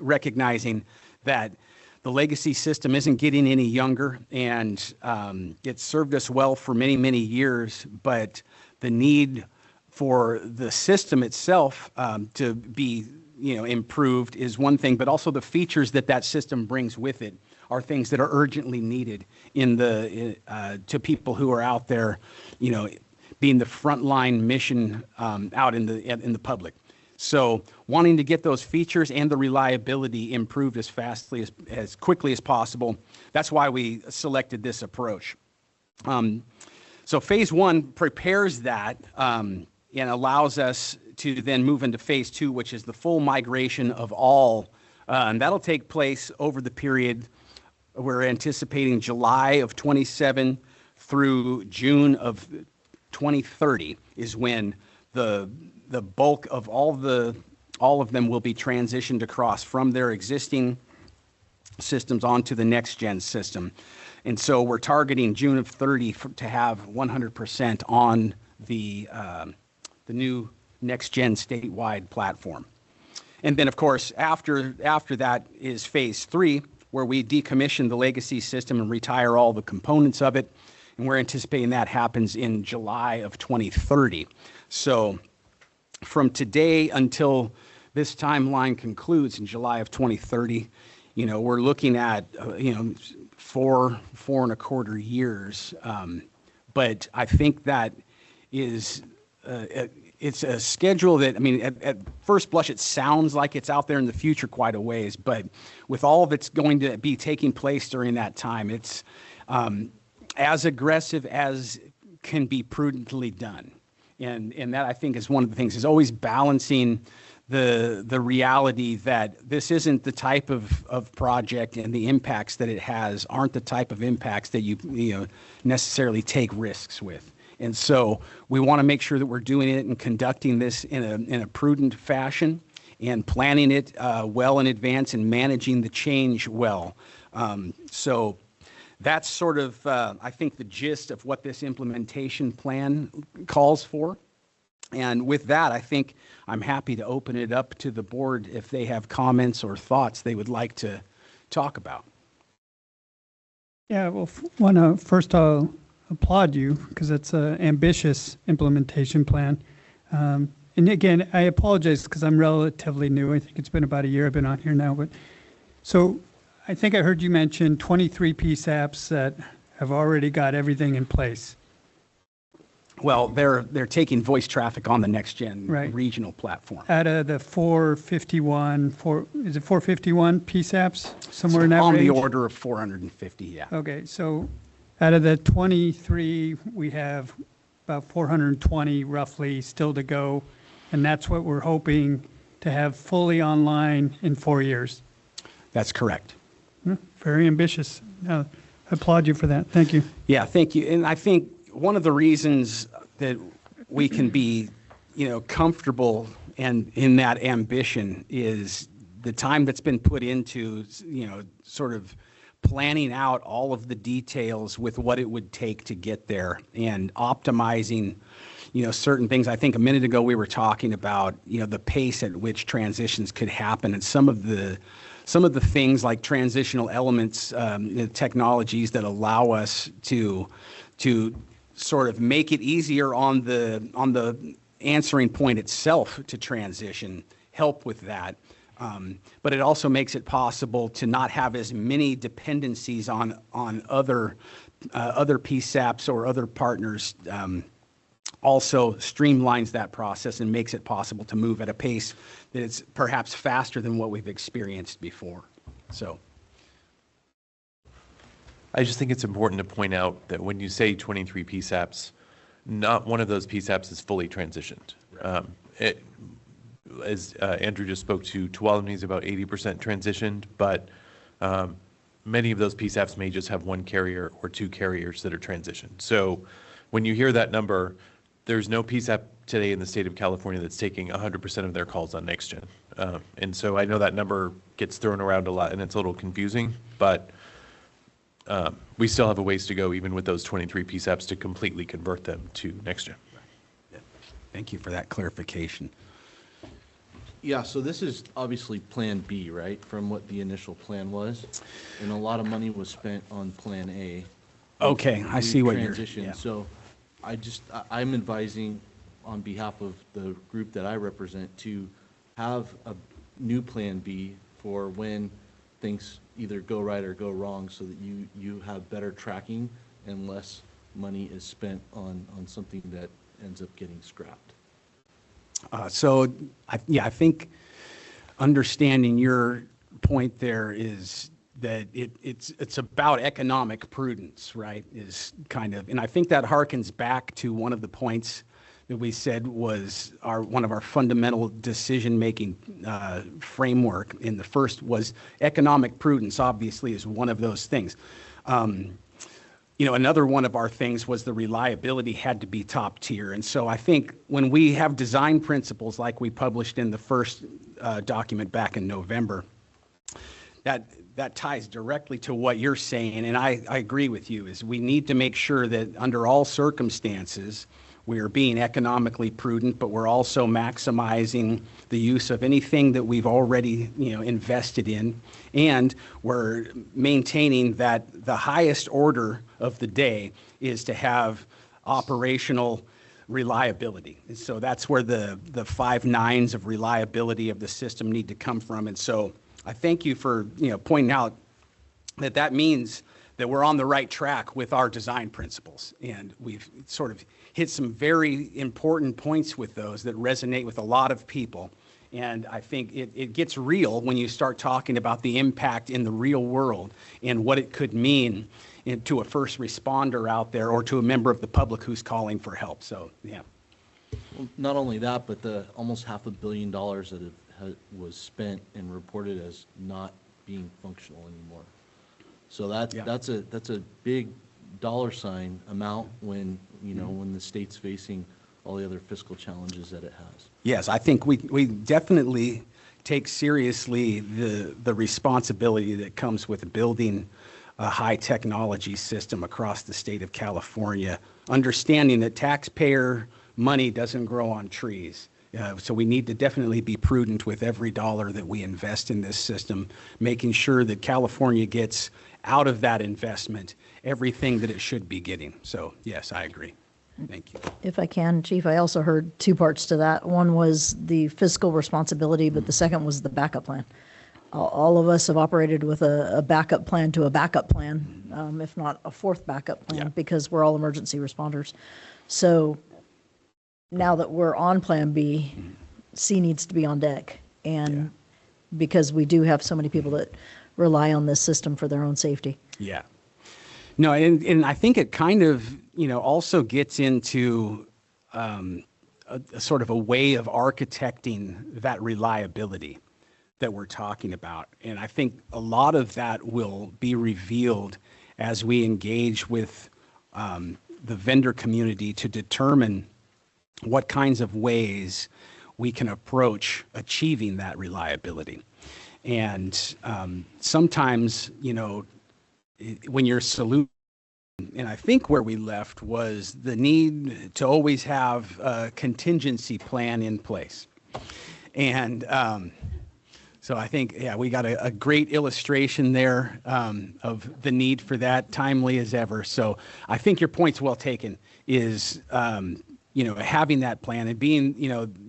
recognizing that the legacy system isn't getting any younger, and it's served us well for many, many years, but the need for the system itself to be improved is one thing, but also the features that that system brings with it are things that are urgently needed to people who are out there, being the frontline mission out in the public. So wanting to get those features and the reliability improved as quickly as possible. That's why we selected this approach. So phase one prepares that and allows us to then move into phase two, which is the full migration of all. And that'll take place over the period we're anticipating July of 27 through June of 2030 is when the bulk of all of them will be transitioned across from their existing systems onto the next gen system. And so we're targeting June of 30 to have 100% on the new next gen statewide platform. And then of course, after that is phase three, where we decommission the legacy system and retire all the components of it. And we're anticipating that happens in July of 2030. So from today until this timeline concludes in July of 2030, we're looking at, 4.25 years. But I think that is, it's a schedule that, at first blush, it sounds like it's out there in the future quite a ways, but with all of it's going to be taking place during that time, it's as aggressive as can be prudently done. And that, I think, is one of the things, is always balancing the reality that this isn't the type of project, and the impacts that it has aren't the type of impacts that you necessarily take risks with. And so we want to make sure that we're doing it and conducting this in a prudent fashion, and planning it well in advance, and managing the change well. So that's sort of, I think, the gist of what this implementation plan calls for. And with that, I think I'm happy to open it up to the board if they have comments or thoughts they would like to talk about. Yeah, well, first I'll applaud you, because it's an ambitious implementation plan. And again, I apologize because I'm relatively new. I think it's been about a year I've been on here now. But so I think I heard you mention 23 PSAPs that have already got everything in place. Well, they're taking voice traffic on the next gen regional platform. Out of the 451 PSAPs, somewhere in that range? On the order of 450, yeah. Okay, so out of the 23, we have about 420 roughly still to go, and that's what we're hoping to have fully online in 4 years. That's correct. Very ambitious. I applaud you for that. Thank you. Yeah, thank you. And I think one of the reasons that we can be, comfortable and in that ambition is the time that's been put into, sort of planning out all of the details with what it would take to get there, and optimizing, certain things. I think a minute ago we were talking about, the pace at which transitions could happen, and some of the things like transitional elements, technologies that allow us to sort of make it easier on the answering point itself to transition, help with that. But it also makes it possible to not have as many dependencies on other PSAPs or other partners. Also streamlines that process and makes it possible to move at a pace that is perhaps faster than what we've experienced before. So I just think it's important to point out that when you say 23 PSAPs, not one of those PSAPs is fully transitioned. As Andrew just spoke to, Tuolumne is about 80% transitioned, but many of those PSAPs may just have one carrier or two carriers that are transitioned. So when you hear that number, there's no PSAP today in the state of California that's taking 100% of their calls on NextGen. And so I know that number gets thrown around a lot and it's a little confusing, but we still have a ways to go even with those 23 PSAPs to completely convert them to NextGen. thank you for that clarification. Yeah, so this is obviously Plan B, right, from what the initial plan was? And a lot of money was spent on Plan A. Okay, I see what you're, Transition. yeah. So I'm advising on behalf of the group that I represent to have a new Plan B for when things either go right or go wrong, so that you have better tracking and less money is spent on something that ends up getting scrapped. So, I think understanding your point there is that it's about economic prudence, right? Is kind of, and I think that harkens back to one of the points that we said was one of our fundamental decision-making framework. And the first was economic prudence, obviously, is one of those things. Another one of our things was the reliability had to be top tier. And so I think when we have design principles like we published in the first document back in November, that ties directly to what you're saying. And I agree with you, is we need to make sure that under all circumstances, we are being economically prudent, but we're also maximizing the use of anything that we've already, invested in. And we're maintaining that the highest order of the day is to have operational reliability. And so that's where the 5 nines of reliability of the system need to come from. And so I thank you for, pointing out that means that we're on the right track with our design principles. And we've sort of hit some very important points with those that resonate with a lot of people. And I think it gets real when you start talking about the impact in the real world and what it could mean to a first responder out there or to a member of the public who's calling for help. So, yeah. Well, not only that, but the almost $500 million that was spent and reported as not being functional anymore. So that's a big dollar sign amount when, when the state's facing all the other fiscal challenges that it has. Yes, I think we definitely take seriously the responsibility that comes with building a high technology system across the state of California, understanding that taxpayer money doesn't grow on trees. So we need to definitely be prudent with every dollar that we invest in this system, making sure that California gets out of that investment everything that it should be getting. So yes, I agree. Thank you. If I can, Chief, I also heard two parts to that. One was the fiscal responsibility, but the second was the backup plan. All of us have operated with a backup plan to a backup plan, if not a fourth backup plan, because we're all emergency responders. So now that we're on Plan B, C needs to be on deck. And because we do have so many people that rely on this system for their own safety. Yeah. No, and I think it kind of, also gets into a sort of a way of architecting that reliability that we're talking about. And I think a lot of that will be revealed as we engage with the vendor community to determine what kinds of ways we can approach achieving that reliability. And sometimes, when you're solution, and I think where we left was the need to always have a contingency plan in place. And so I think, we got a great illustration there of the need for that, timely as ever. So I think your point's well taken, is having that plan and being,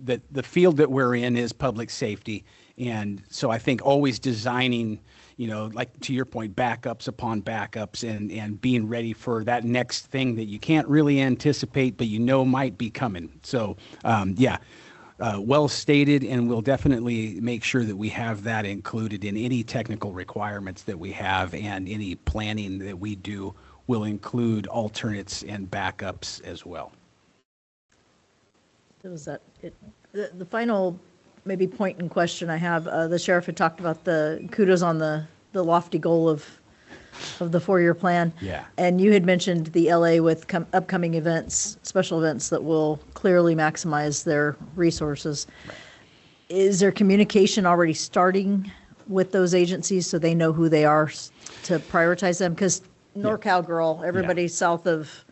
that the field that we're in is public safety. And so I think always designing, like to your point, backups upon backups and being ready for that next thing that you can't really anticipate, but might be coming. So, well stated, and we'll definitely make sure that we have that included in any technical requirements that we have, and any planning that we do will include alternates and backups as well. Was that it? The final maybe point in question I have, the sheriff had talked about the kudos on the lofty goal of the 4-year plan. Yeah. And you had mentioned the LA with upcoming events, special events that will clearly maximize their resources. Right. Is there communication already starting with those agencies so they know who they are to prioritize them? Because NorCal girl, everybody south of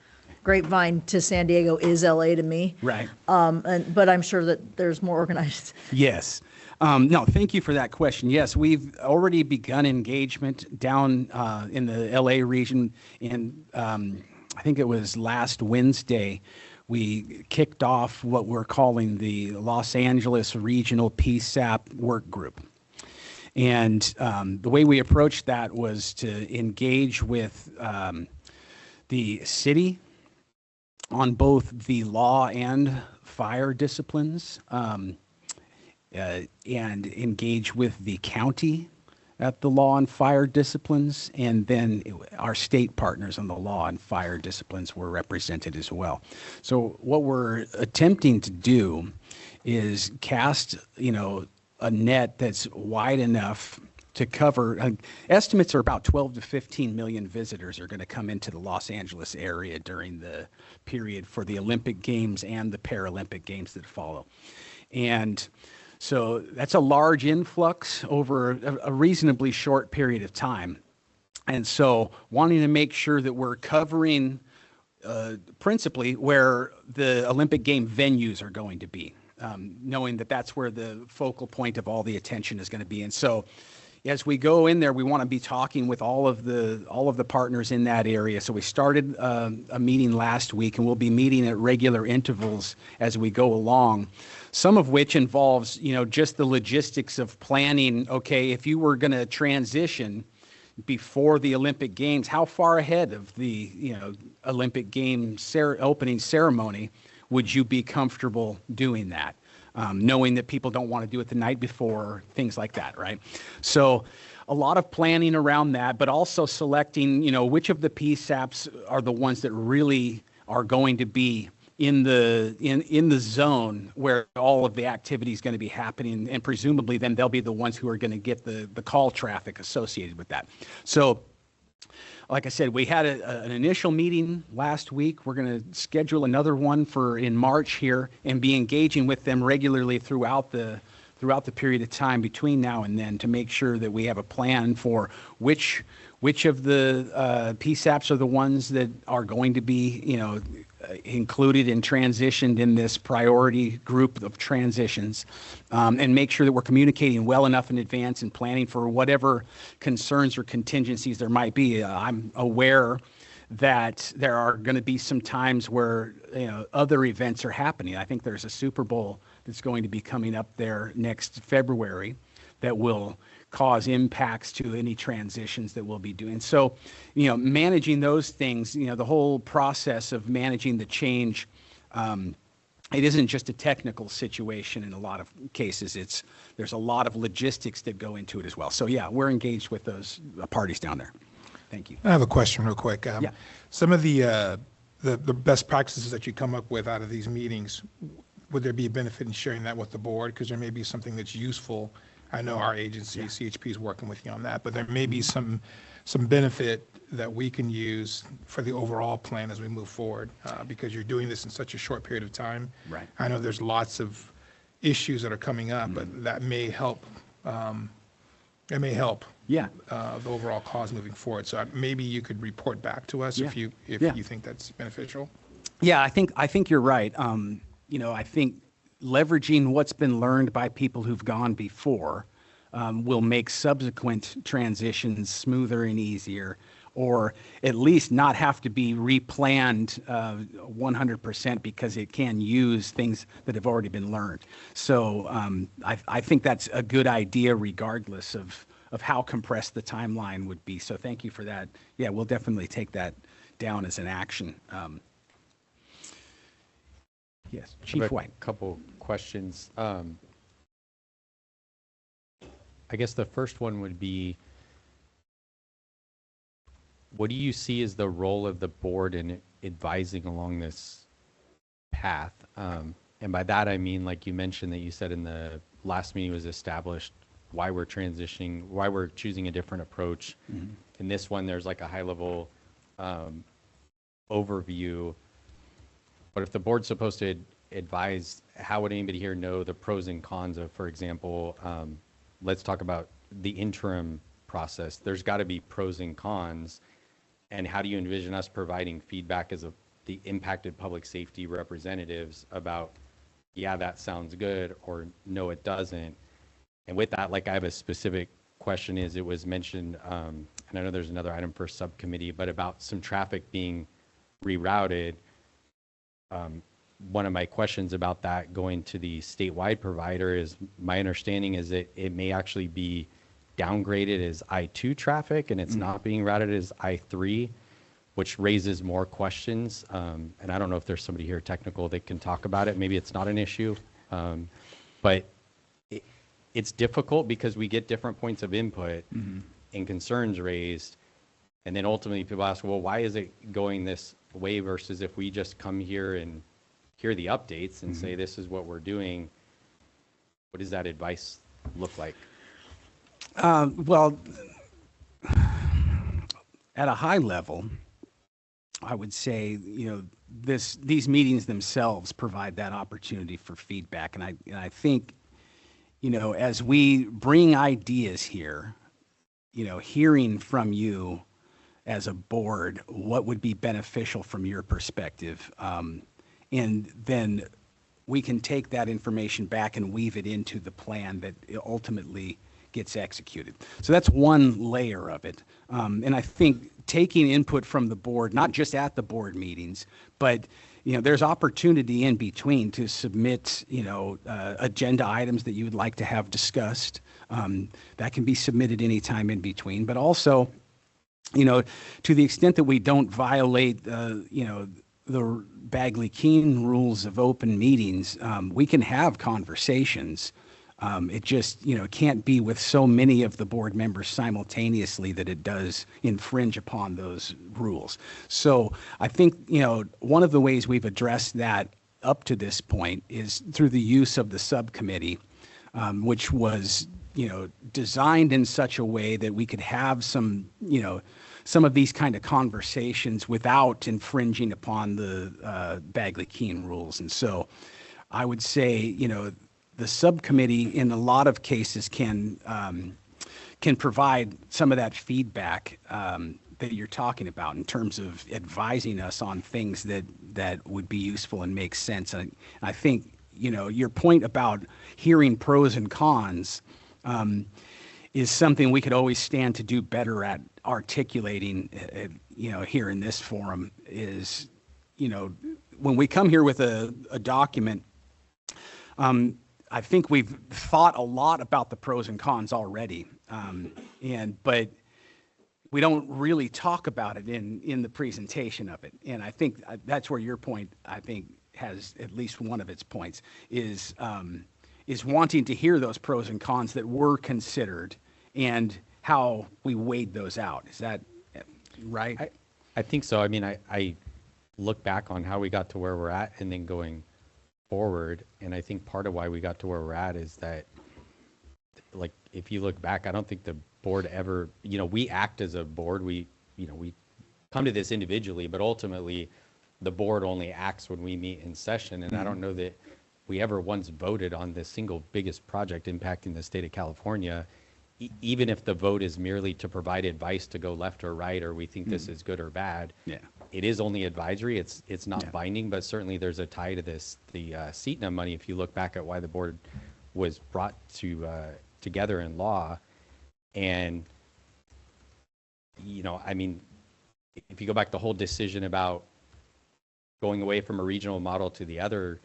Grapevine to San Diego is LA to me. Right. But I'm sure that there's more organized. Yes. No, thank you for that question. Yes, we've already begun engagement down in the LA region. And I think it was last Wednesday, we kicked off what we're calling the Los Angeles Regional PSAP Work Group. And the way we approached that was to engage with the city on both the law and fire disciplines, and engage with the county at the law and fire disciplines, and then our state partners on the law and fire disciplines were represented as well. So what we're attempting to do is cast, a net that's wide enough to cover, estimates are about 12 to 15 million visitors are going to come into the Los Angeles area during the period for the Olympic Games and the Paralympic Games that follow. And so that's a large influx over a reasonably short period of time. And so wanting to make sure that we're covering principally where the Olympic game venues are going to be, knowing that that's where the focal point of all the attention is going to be. And so as we go in there, we want to be talking with all of the partners in that area. So we started a meeting last week, and we'll be meeting at regular intervals as we go along. Some of which involves, just the logistics of planning. Okay, if you were going to transition before the Olympic Games, how far ahead of the Olympic Games opening ceremony would you be comfortable doing that? Knowing that people don't want to do it the night before, things like that, right? So a lot of planning around that, but also selecting, which of the PSAPs are the ones that really are going to be in the zone where all of the activity is going to be happening, and presumably then they'll be the ones who are going to get the call traffic associated with that. So like I said, we had an initial meeting last week. We're going to schedule another one in March here and be engaging with them regularly throughout the period of time between now and then to make sure that we have a plan for which of the PSAPs are the ones that are going to be, included and transitioned in this priority group of transitions, and make sure that we're communicating well enough in advance and planning for whatever concerns or contingencies there might be. I'm aware that there are going to be some times where other events are happening. I think there's a Super Bowl that's going to be coming up there next February that will cause impacts to any transitions that we'll be doing. So, managing those things, the whole process of managing the change, it isn't just a technical situation in a lot of cases. There's a lot of logistics that go into it as well. So yeah, we're engaged with those parties down there. Thank you. I have a question real quick. Yeah. Some of the best practices that you come up with out of these meetings, would there be a benefit in sharing that with the board? Because there may be something that's useful. I know our agency, CHP, is working with you on that, but there may be some benefit that we can use for the overall plan as we move forward, because you're doing this in such a short period of time. Right. I know there's lots of issues that are coming up, but that may help. It may help. Yeah. The overall cause moving forward. So maybe you could report back to us if you think that's beneficial. Yeah, I think you're right. I think leveraging what's been learned by people who've gone before will make subsequent transitions smoother and easier, or at least not have to be replanned 100% because it can use things that have already been learned. So I think that's a good idea regardless of how compressed the timeline would be. So thank you for that. Yeah, we'll definitely take that down as an action. Yes, Chief White. A couple questions. I guess the first one would be, what do you see as the role of the board in advising along this path? And by that, I mean, like you mentioned that you said in the last meeting was established why we're transitioning, why we're choosing a different approach. Mm-hmm. In this one, there's like a high level overview. But if the board's supposed to advise, how would anybody here know the pros and cons of, for example, let's talk about the interim process. There's got to be pros and cons. And how do you envision us providing feedback as the impacted public safety representatives about, yeah, that sounds good, or no, it doesn't? And with that, like I have a specific question is it was mentioned, and I know there's another item for subcommittee, but about some traffic being rerouted. One of my questions about that going to the statewide provider is my understanding is that it may actually be downgraded as I-2 traffic and it's not being routed as I-3, which raises more questions. And I don't know if there's somebody here technical that can talk about it. Maybe it's not an issue. But it's difficult because we get different points of input and concerns raised. And then ultimately people ask, well, why is it going this way versus if we just come here and hear the updates and say, this is what we're doing, what does that advice look like? Well, at a high level, I would say, these meetings themselves provide that opportunity for feedback. And I think, as we bring ideas here, hearing from you as a board, what would be beneficial from your perspective, and then we can take that information back and weave it into the plan that ultimately gets executed. So that's one layer of it. And I think taking input from the board, not just at the board meetings, but there's opportunity in between to submit, agenda items that you would like to have discussed. That can be submitted anytime in between, but also, to the extent that we don't violate, the Bagley-Keene rules of open meetings, we can have conversations. It just, can't be with so many of the board members simultaneously that it does infringe upon those rules. So I think, one of the ways we've addressed that up to this point is through the use of the subcommittee, which was, designed in such a way that we could have some of these kind of conversations without infringing upon the Bagley-Keene rules. And so I would say, the subcommittee in a lot of cases can provide some of that feedback that you're talking about in terms of advising us on things that would be useful and make sense. And I think, your point about hearing pros and cons is something we could always stand to do better at articulating, here in this forum is, when we come here with a document, I think we've thought a lot about the pros and cons already, but we don't really talk about it in the presentation of it. And I think that's where your point, I think, has at least one of its points, is wanting to hear those pros and cons that were considered and how we weighed those out. Is that right? I think so. I mean, I look back on how we got to where we're at and then going forward. And I think part of why we got to where we're at is that, like, if you look back, I don't think the board ever, we act as a board. We come to this individually, but ultimately the board only acts when we meet in session. And I don't know that we ever once voted on the single biggest project impacting the state of California, even if the vote is merely to provide advice to go left or right, or we think this is good or bad. Yeah. It is only advisory. It's not binding, but certainly there's a tie to this, the CETNA money. If you look back at why the board was brought together in law, and I mean, if you go back the whole decision about going away from a regional model to the other,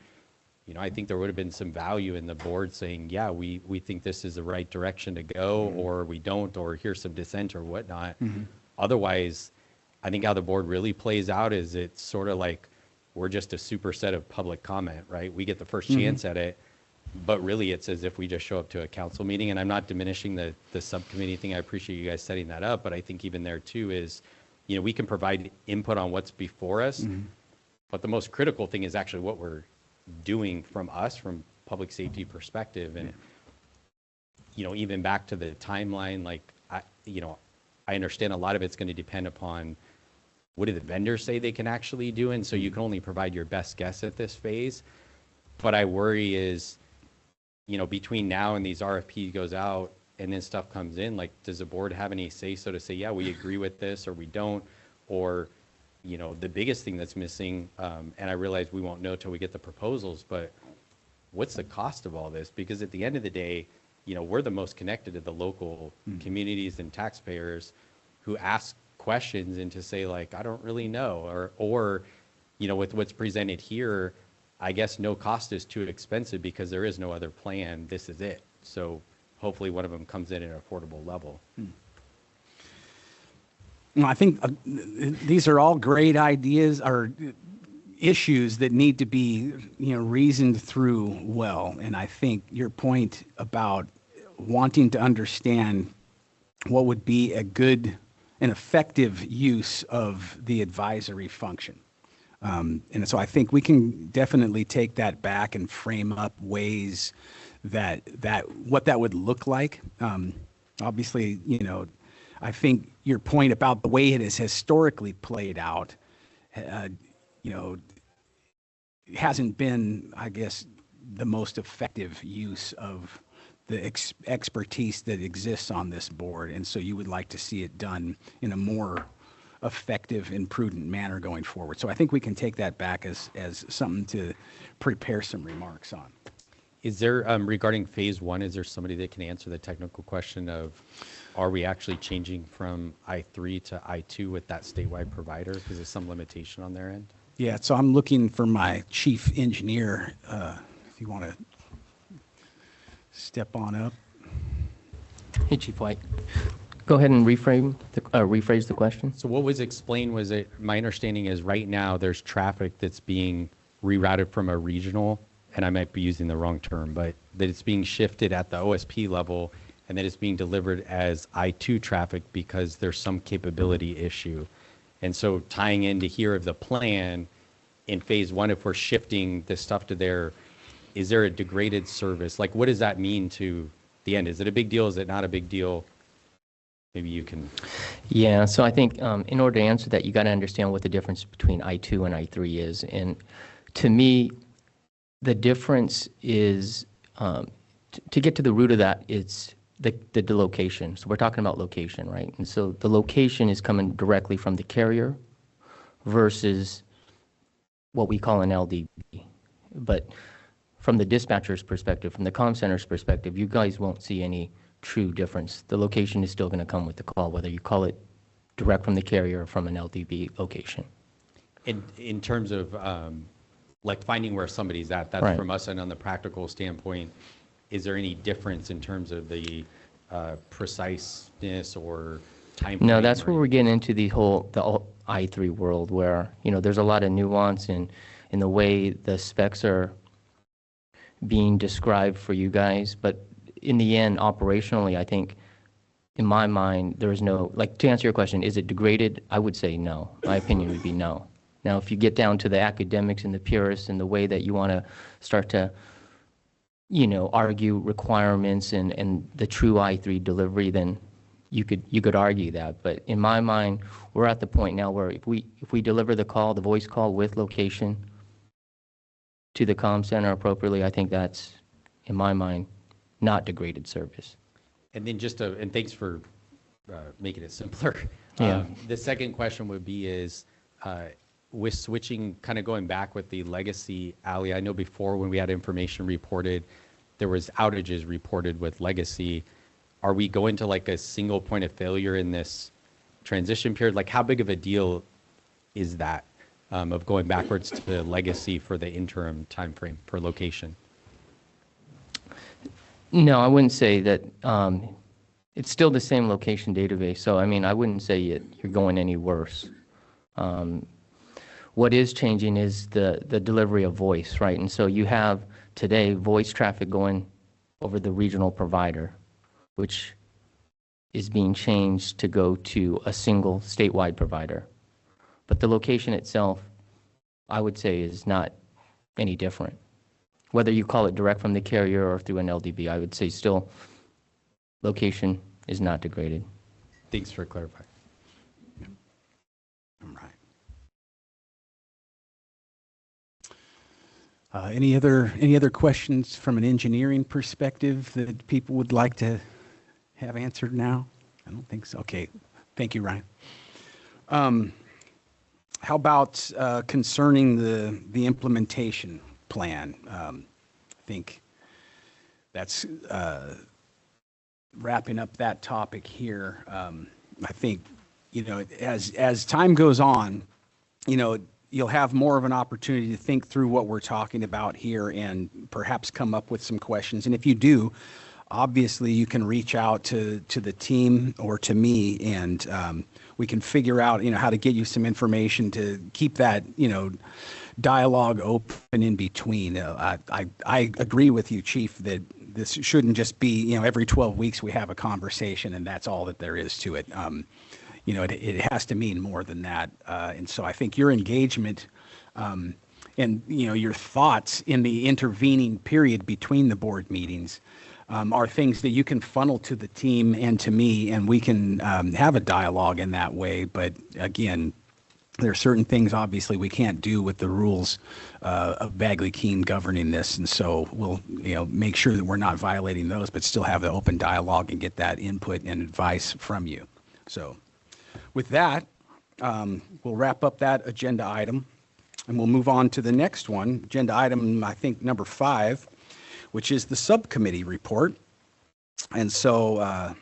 I think there would have been some value in the board saying, yeah, we think this is the right direction to go, or we don't, or here's some dissent or whatnot. Otherwise, I think how the board really plays out is it's sort of like we're just a superset of public comment, right? We get the first chance at it, but really it's as if we just show up to a council meeting. And I'm not diminishing the subcommittee thing. I appreciate you guys setting that up, but I think even there too is, we can provide input on what's before us, but the most critical thing is actually what we're doing from public safety perspective. And, even back to the timeline, like, I understand a lot of it's going to depend upon what do the vendors say they can actually do. And so you can only provide your best guess at this phase. But I worry is, between now and these RFP goes out and then stuff comes in, like, does the board have any say so to say, yeah, we agree with this or we don't? Or, the biggest thing that's missing, and I realize we won't know till we get the proposals, but what's the cost of all this? Because at the end of the day, we're the most connected to the local communities and taxpayers who ask questions and to say like, I don't really know, or with what's presented here, I guess no cost is too expensive because there is no other plan. This is it. So hopefully one of them comes in at an affordable level. I think these are all great ideas or issues that need to be, reasoned through well. And I think your point about wanting to understand what would be a good and effective use of the advisory function. And so I think we can definitely take that back and frame up ways that what that would look like. Obviously, I think your point about the way it has historically played out, hasn't been, I guess, the most effective use of the expertise that exists on this board. And so you would like to see it done in a more effective and prudent manner going forward. So I think we can take that back as something to prepare some remarks on. Is there, regarding phase one, is there somebody that can answer the technical question of, are we actually changing from I3 to I2 with that statewide provider? Because there's some limitation on their end. Yeah, so I'm looking for my chief engineer, if you want to step on up. Hey, Chief White. Go ahead and rephrase the question. So what was explained was that my understanding is right now there's traffic that's being rerouted from a regional, and I might be using the wrong term, but that it's being shifted at the OSP level and that it's being delivered as I2 traffic because there's some capability issue. And so tying into here of the plan in phase one, if we're shifting this stuff to there, is there a degraded service? Like, what does that mean to the end? Is it a big deal? Is it not a big deal? Maybe you can. Yeah, so I think in order to answer that, you got to understand what the difference between I2 and I3 is. And to me, the difference is, to get to the root of that, it's the location. So we're talking about location, right? And so the location is coming directly from the carrier versus what we call an LDB. But from the dispatcher's perspective, from the comm center's perspective, you guys won't see any true difference. The location is still going to come with the call, whether you call it direct from the carrier or from an LDB location. In terms of like finding where somebody's at, that's Right. from us. And on the practical standpoint, is there any difference in terms of the preciseness or time? No, that's where we're getting into the I3 world where, there's a lot of nuance in the way the specs are being described for you guys. But in the end, operationally, I think, in my mind, there's no, like, to answer your question, is it degraded? I would say no. My opinion would be no. Now, if you get down to the academics and the purists and the way that you want to start to, argue requirements and the true I3 delivery, then you could argue that. But in my mind, we're at the point now where if we deliver the call, the voice call with location to the comm center appropriately, I think that's, in my mind, not degraded service. And then and thanks for making it simpler. Yeah. The second question would be is, with switching, kind of going back with the legacy alley, I know before when we had information reported, there was outages reported with legacy. Are we going to like a single point of failure in this transition period? Like how big of a deal is that of going backwards to legacy for the interim timeframe for location? No, I wouldn't say that. It's still the same location database. So, I wouldn't say you're going any worse. What is changing is the delivery of voice, right? And so you have today voice traffic going over the regional provider, which is being changed to go to a single statewide provider. But the location itself, I would say, is not any different. Whether you call it direct from the carrier or through an LDB, I would say still location is not degraded. Thanks for clarifying. All right. Any other questions from an engineering perspective that people would like to have answered now? I don't think so. Okay. Thank you, Ryan. How about concerning the implementation plan? I think that's wrapping up that topic here, I think, as time goes on, you'll have more of an opportunity to think through what we're talking about here and perhaps come up with some questions. And if you do, obviously you can reach out to the team or to me, and we can figure out, how to get you some information to keep that, dialogue open in between. I agree with you, Chief, that this shouldn't just be, every 12 weeks we have a conversation and that's all that there is to it. It has to mean more than that. And so I think your engagement and, your thoughts in the intervening period between the board meetings are things that you can funnel to the team and to me, and we can have a dialogue in that way. But again, there are certain things, obviously, we can't do with the rules of Bagley-Keene governing this. And so we'll, make sure that we're not violating those, but still have the open dialogue and get that input and advice from you. So with that, we'll wrap up that agenda item, and we'll move on to the next one, agenda item, I think, number 5, which is the subcommittee report. And so,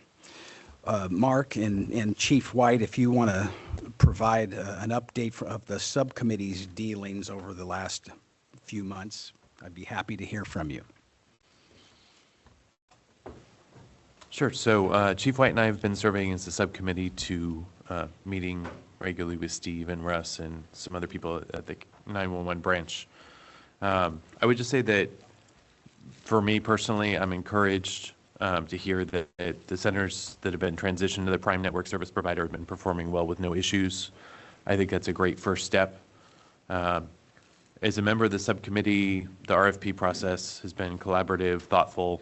Mark and Chief White, if you want to provide an update of the subcommittee's dealings over the last few months, I'd be happy to hear from you. Sure. So Chief White and I have been serving as the subcommittee to meeting regularly with Steve and Russ and some other people at the 911 branch. I would just say that for me personally, I'm encouraged to hear that the centers that have been transitioned to the Prime Network service provider have been performing well with no issues. I think that's a great first step. As a member of the subcommittee, the RFP process has been collaborative, thoughtful.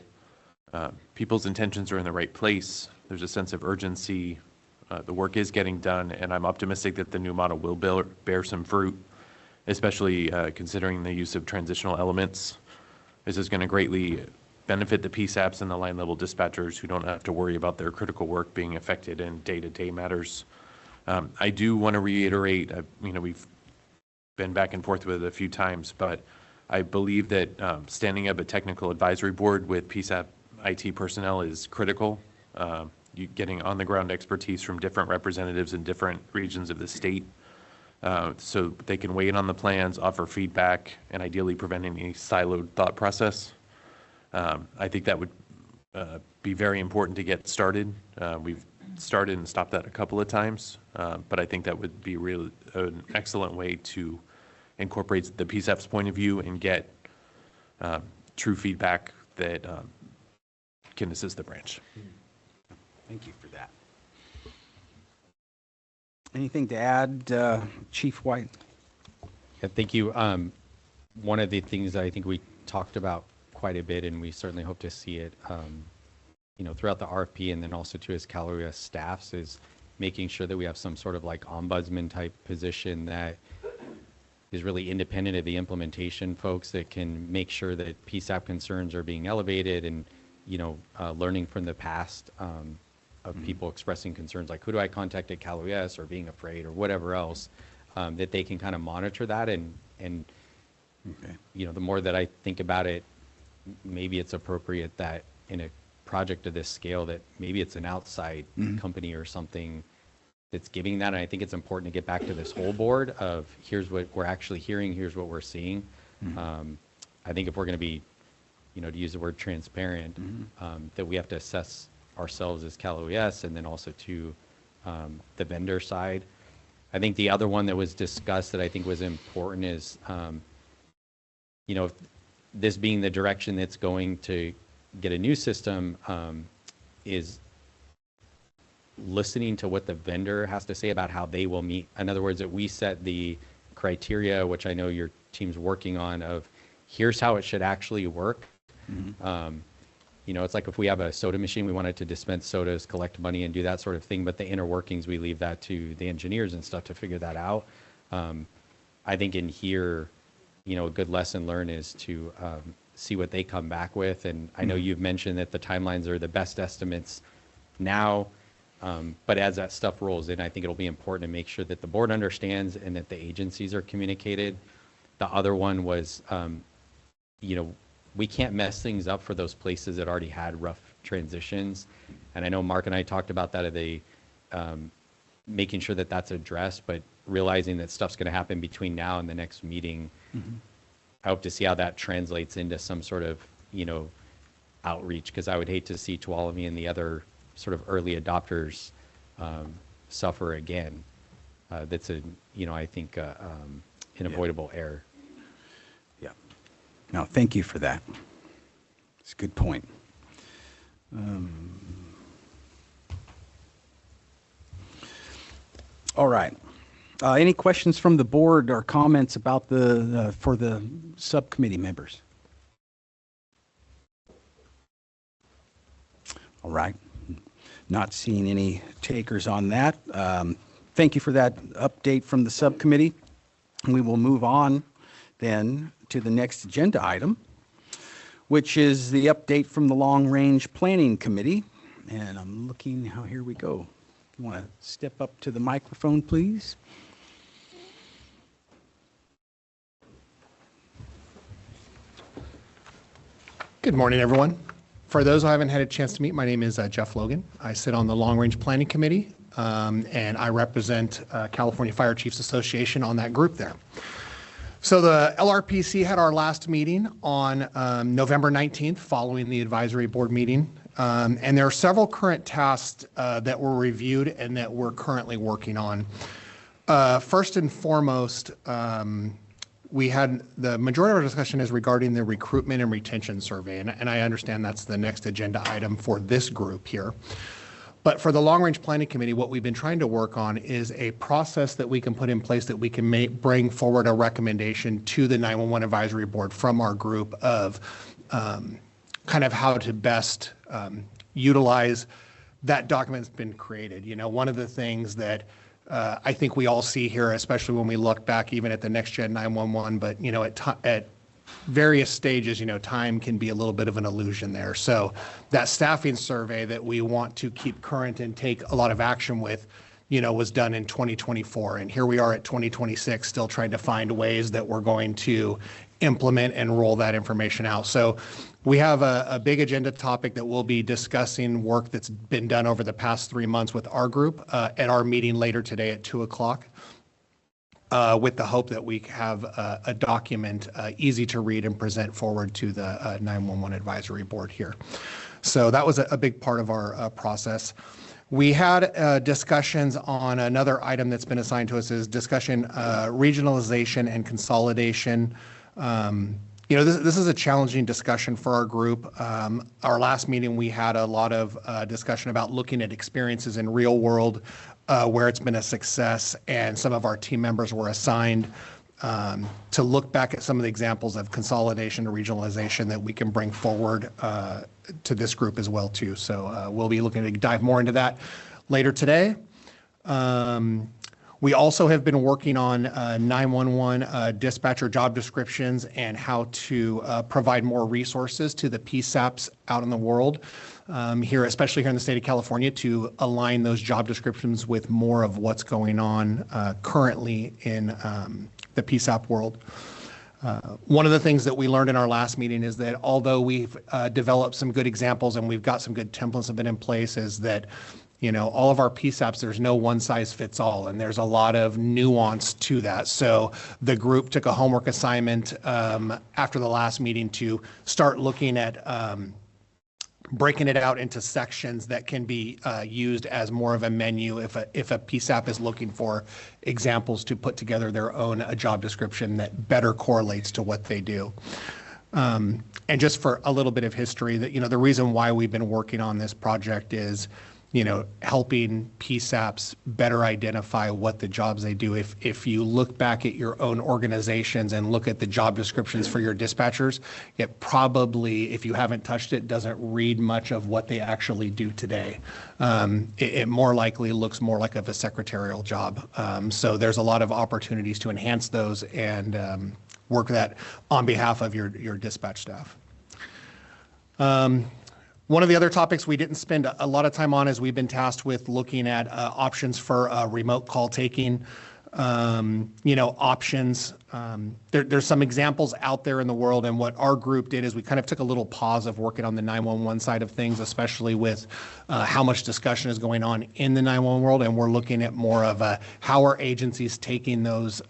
People's intentions are in the right place. There's a sense of urgency. The work is getting done, and I'm optimistic that the new model will bear some fruit, especially considering the use of transitional elements. This is going to greatly benefit the PSAPs and the line level dispatchers who don't have to worry about their critical work being affected in day-to-day matters. I do want to reiterate, we've been back and forth with it a few times, but I believe that standing up a technical advisory board with PSAP IT personnel is critical. You getting on-the-ground expertise from different representatives in different regions of the state, so they can weigh in on the plans, offer feedback, and ideally prevent any siloed thought process. I think that would be very important to get started. We've started and stopped that a couple of times, but I think that would be really an excellent way to incorporate the PSAP's point of view and get true feedback that can assist the branch. Thank you for that. Anything to add, Chief White? Yeah, thank you. One of the things that I think we talked about quite a bit, and we certainly hope to see it, throughout the RFP and then also to his Cal OES staffs, is making sure that we have some sort of like ombudsman type position that is really independent of the implementation folks, that can make sure that PSAP concerns are being elevated and, learning from the past of people expressing concerns like, who do I contact at Cal OES, or being afraid, or whatever else, that they can kind of monitor that. And Okay. the more that I think about it, maybe it's appropriate that in a project of this scale, that maybe it's an outside company or something that's giving that. And I think it's important to get back to this whole board of, here's what we're actually hearing, here's what we're seeing. I think if we're going to be, to use the word transparent, that we have to assess ourselves as Cal OES, and then also to the vendor side. I think the other one that was discussed that I think was important is, this being the direction that's going to get a new system, is listening to what the vendor has to say about how they will meet. In other words, that we set the criteria, which I know your team's working on, of here's how it should actually work. It's like if we have a soda machine, we want it to dispense sodas, collect money, and do that sort of thing. But the inner workings, we leave that to the engineers and stuff to figure that out. I think in here, a good lesson learned is to see what they come back with. And I know you've mentioned that the timelines are the best estimates now, but as that stuff rolls in, I think it'll be important to make sure that the board understands and that the agencies are communicated. The other one was, we can't mess things up for those places that already had rough transitions. And I know Mark and I talked about that at the, making sure that that's addressed, but realizing that stuff's going to happen between now and the next meeting. I hope to see how that translates into some sort of, outreach, because I would hate to see Tuolumne and the other sort of early adopters suffer again. That's I think, an avoidable error. Yeah. No, thank you for that. It's a good point. All right. Any questions from the board or comments about for the subcommittee members? All right. Not seeing any takers on that. Thank you for that update from the subcommittee. We will move on then to the next agenda item, which is the update from the Long Range Planning Committee. And I'm looking, here we go. You want to step up to the microphone, please? Good morning, everyone. For those who haven't had a chance to meet, my name is Jeff Logan. I sit on the Long Range Planning Committee, and I represent California Fire Chiefs Association on that group there. So the LRPC had our last meeting on November 19th, following the advisory board meeting. And there are several current tasks that were reviewed and that we're currently working on. First and foremost, we had the majority of our discussion is regarding the recruitment and retention survey, and I understand that's the next agenda item for this group here. But for the Long Range Planning Committee, what we've been trying to work on is a process that we can put in place that we can bring forward a recommendation to the 911 Advisory Board from our group of kind of how to best utilize that document that's been created. One of the things that I think we all see here, especially when we look back even at the Next Gen 911, but at various stages, time can be a little bit of an illusion there. So that staffing survey that we want to keep current and take a lot of action with, was done in 2024. And here we are at 2026, still trying to find ways that we're going to implement and roll that information out. So we have a big agenda topic that we'll be discussing, work that's been done over the past 3 months with our group at our meeting later today at 2 o'clock. With the hope that we have a document easy to read and present forward to the 911 Advisory Board here. So that was a big part of our process. We had discussions on another item that's been assigned to us is discussion regionalization and consolidation. This is a challenging discussion for our group. Our last meeting, we had a lot of discussion about looking at experiences in real world where it's been a success, and some of our team members were assigned to look back at some of the examples of consolidation or regionalization that we can bring forward to this group as well too. So we'll be looking to dive more into that later today. We also have been working on 911 dispatcher job descriptions and how to provide more resources to the PSAPs out in the world here, especially here in the state of California, to align those job descriptions with more of what's going on currently in the PSAP world. One of the things that we learned in our last meeting is that although we've developed some good examples and we've got some good templates have been in place, is that all of our PSAPs, there's no one size fits all, and there's a lot of nuance to that. So the group took a homework assignment after the last meeting to start looking at breaking it out into sections that can be used as more of a menu if a PSAP is looking for examples to put together their own job description that better correlates to what they do. And just for a little bit of history, that the reason why we've been working on this project is helping PSAPs better identify what the jobs they do. If you look back at your own organizations and look at the job descriptions for your dispatchers, it probably, if you haven't touched it, doesn't read much of what they actually do today. It more likely looks more like of a secretarial job. So there's a lot of opportunities to enhance those and work that on behalf of your dispatch staff. One of the other topics we didn't spend a lot of time on is we've been tasked with looking at options for remote call taking. options. There's some examples out there in the world, and what our group did is we kind of took a little pause of working on the 911 side of things, especially with how much discussion is going on in the 911 world, and we're looking at more of how are agencies taking those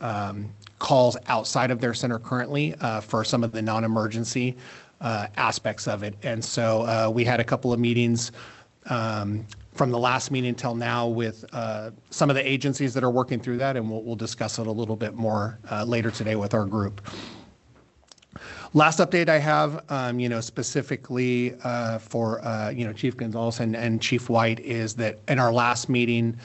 calls outside of their center currently for some of the non-emergency aspects of it. And so we had a couple of meetings from the last meeting until now with some of the agencies that are working through that, and we'll discuss it a little bit more later today with our group. Last update I have, specifically for Chief Gonzalez and Chief White, is that in our last meeting,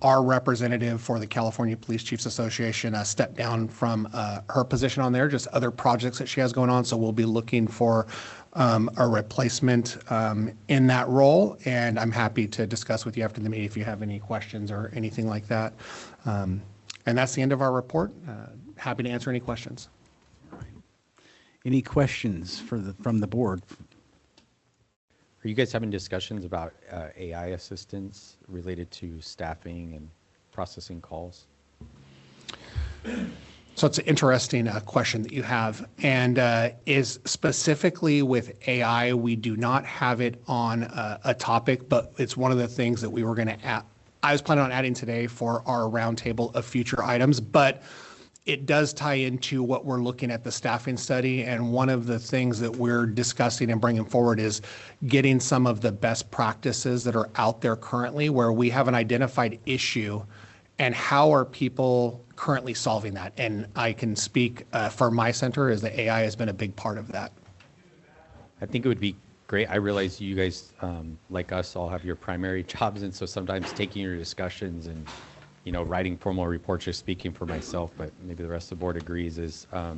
our representative for the California Police Chiefs Association stepped down from her position on there, just other projects that she has going on. So we'll be looking for a replacement in that role, and I'm happy to discuss with you after the meeting if you have any questions or anything like that. And that's the end of our report. Happy to answer any questions. Any questions from the board? Are you guys having discussions about AI assistance related to staffing and processing calls? So it's an interesting question that you have, and is specifically with AI, we do not have it on a topic, but it's one of the things that we were going to add. I was planning on adding today for our roundtable of future items, but it does tie into what we're looking at the staffing study. And one of the things that we're discussing and bringing forward is getting some of the best practices that are out there currently where we have an identified issue and how are people currently solving that. And I can speak for my center is that AI has been a big part of that. I think it would be great. I realize you guys, like us, all have your primary jobs. And so sometimes taking your discussions and writing formal reports, just speaking for myself, but maybe the rest of the board agrees, is I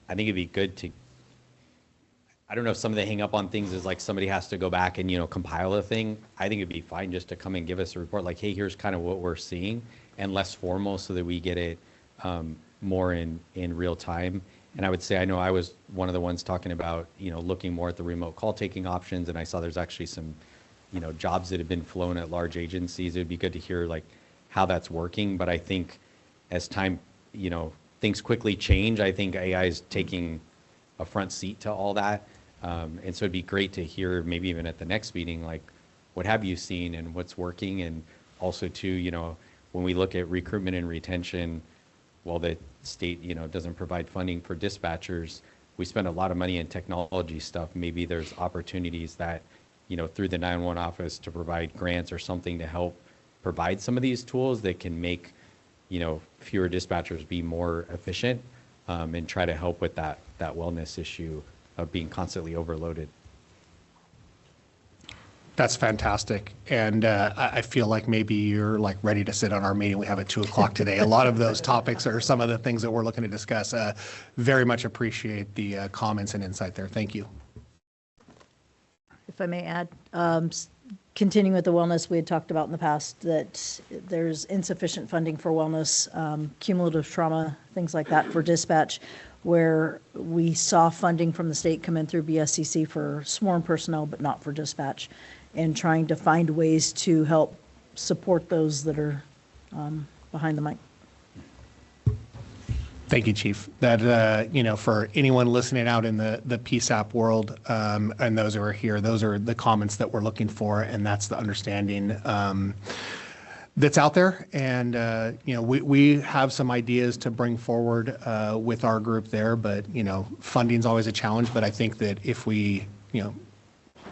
think it'd be good to, I don't know if some of the hang up on things is like somebody has to go back and, compile a thing. I think it'd be fine just to come and give us a report like, hey, here's kind of what we're seeing, and less formal so that we get it more in real time. And I would say, I know I was one of the ones talking about, looking more at the remote call taking options, and I saw there's actually some, jobs that have been flown at large agencies. It'd be good to hear like how that's working. But I think as time, things quickly change, I think AI is taking a front seat to all that. And so it'd be great to hear, maybe even at the next meeting, like what have you seen and what's working? And also too, when we look at recruitment and retention, while the state, doesn't provide funding for dispatchers, we spend a lot of money in technology stuff. Maybe there's opportunities that, through the 911 office to provide grants or something to help provide some of these tools that can make, fewer dispatchers be more efficient, and try to help with that wellness issue of being constantly overloaded. That's fantastic. And I feel like maybe you're like ready to sit on our meeting we have at 2:00 today. A lot of those topics are some of the things that we're looking to discuss. Very much appreciate the comments and insight there. Thank you. If I may add, continuing with the wellness, we had talked about in the past that there's insufficient funding for wellness, cumulative trauma, things like that for dispatch, where we saw funding from the state come in through BSCC for sworn personnel, but not for dispatch, and trying to find ways to help support those that are behind the mic. Thank you, Chief. That, for anyone listening out in the PSAP world, and those who are here, those are the comments that we're looking for, and that's the understanding that's out there. And, we have some ideas to bring forward with our group there, but, funding's always a challenge. But I think that if we,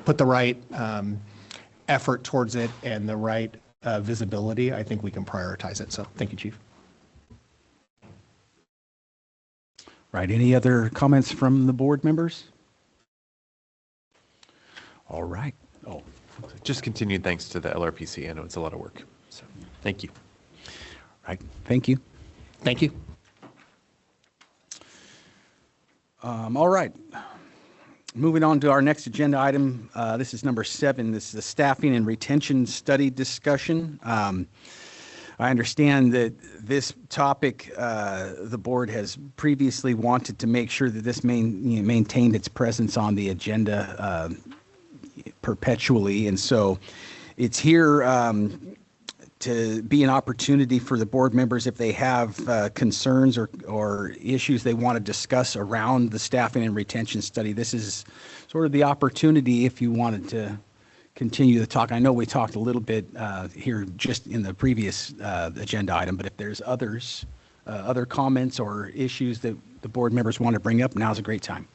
put the right effort towards it and the right visibility, I think we can prioritize it. So thank you, Chief. Right. Any other comments from the board members? All right. Oh, just continued thanks to the LRPC. I know it's a lot of work. So thank you. Right. Thank you. Thank you. All right. Moving on to our next agenda item. This is number 7. This is the staffing and retention study discussion. I understand that this topic, the board has previously wanted to make sure that this maintained its presence on the agenda perpetually. And so it's here to be an opportunity for the board members if they have concerns or issues they want to discuss around the staffing and retention study. This is sort of the opportunity if you wanted to continue the talk. I know we talked a little bit here just in the previous agenda item, but if there's other comments or issues that the board members want to bring up, now's a great time.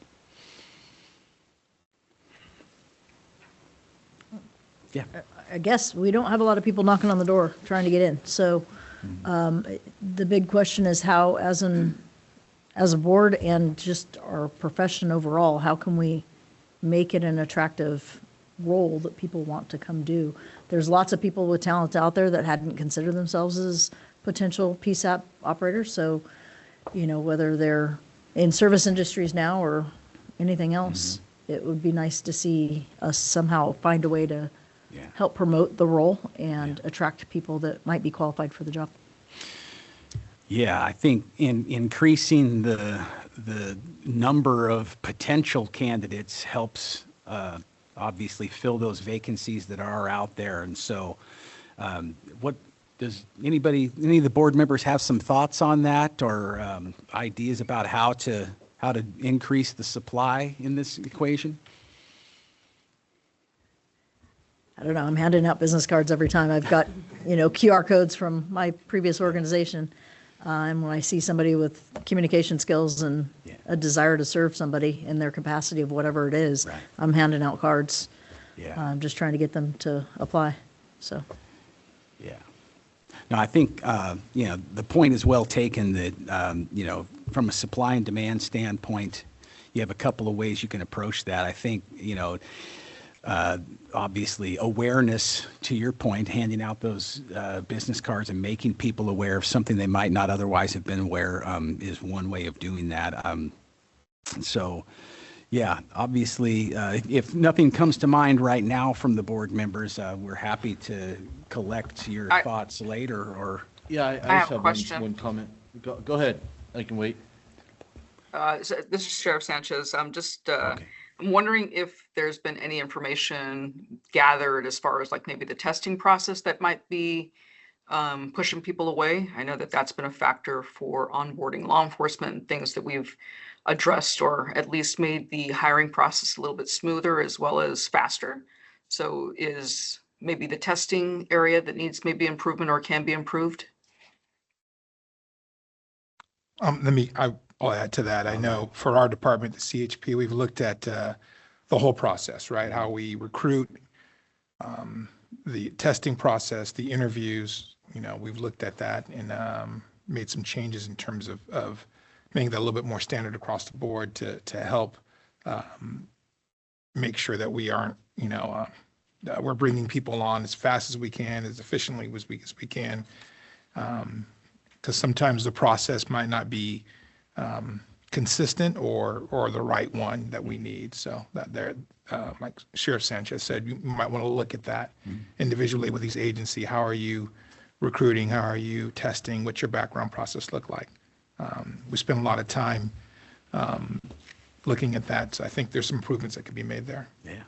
Yeah. I guess we don't have a lot of people knocking on the door trying to get in. So the big question is how, as a board and just our profession overall, how can we make it an attractive role that people want to come do? There's lots of people with talent out there that hadn't considered themselves as potential PSAP operators. So, whether they're in service industries now or anything else, it would be nice to see us somehow find a way to help promote the role and attract people that might be qualified for the job. Yeah, I think in increasing the number of potential candidates helps obviously fill those vacancies that are out there. And so what does any of the board members have some thoughts on that or ideas about how to increase the supply in this equation? I don't know, I'm handing out business cards every time. I've got, QR codes from my previous organization. And when I see somebody with communication skills and a desire to serve somebody in their capacity of whatever it is, I'm handing out cards. I'm just trying to get them to apply, so. Yeah. No, I think, the point is well taken that, from a supply and demand standpoint, you have a couple of ways you can approach that. I think, obviously awareness, to your point, handing out those business cards and making people aware of something they might not otherwise have been aware is one way of doing that. So, yeah, obviously, if nothing comes to mind right now from the board members, we're happy to collect your thoughts later or. Yeah, I have just a have question. one comment. Go ahead. I can wait. So this is Sheriff Sanchez. I'm wondering if there's been any information gathered as far as like maybe the testing process that might be pushing people away. I know that that's been a factor for onboarding law enforcement, things that we've addressed or at least made the hiring process a little bit smoother as well as faster. So is maybe the testing area that needs maybe improvement or can be improved? I'll add to that. I know for our department, the CHP, we've looked at the whole process, right? How we recruit, the testing process, the interviews, we've looked at that and made some changes in terms of making that a little bit more standard across the board to help make sure that we aren't, we're bringing people on as fast as we can, as efficiently as we can. Because sometimes the process might not be consistent or the right one that we need. So that there, like Sheriff Sanchez said, you might want to look at that individually with each agency. How are you recruiting? How are you testing? What's your background process look like? We spend a lot of time looking at that. So I think there's some improvements that can be made there. Yeah.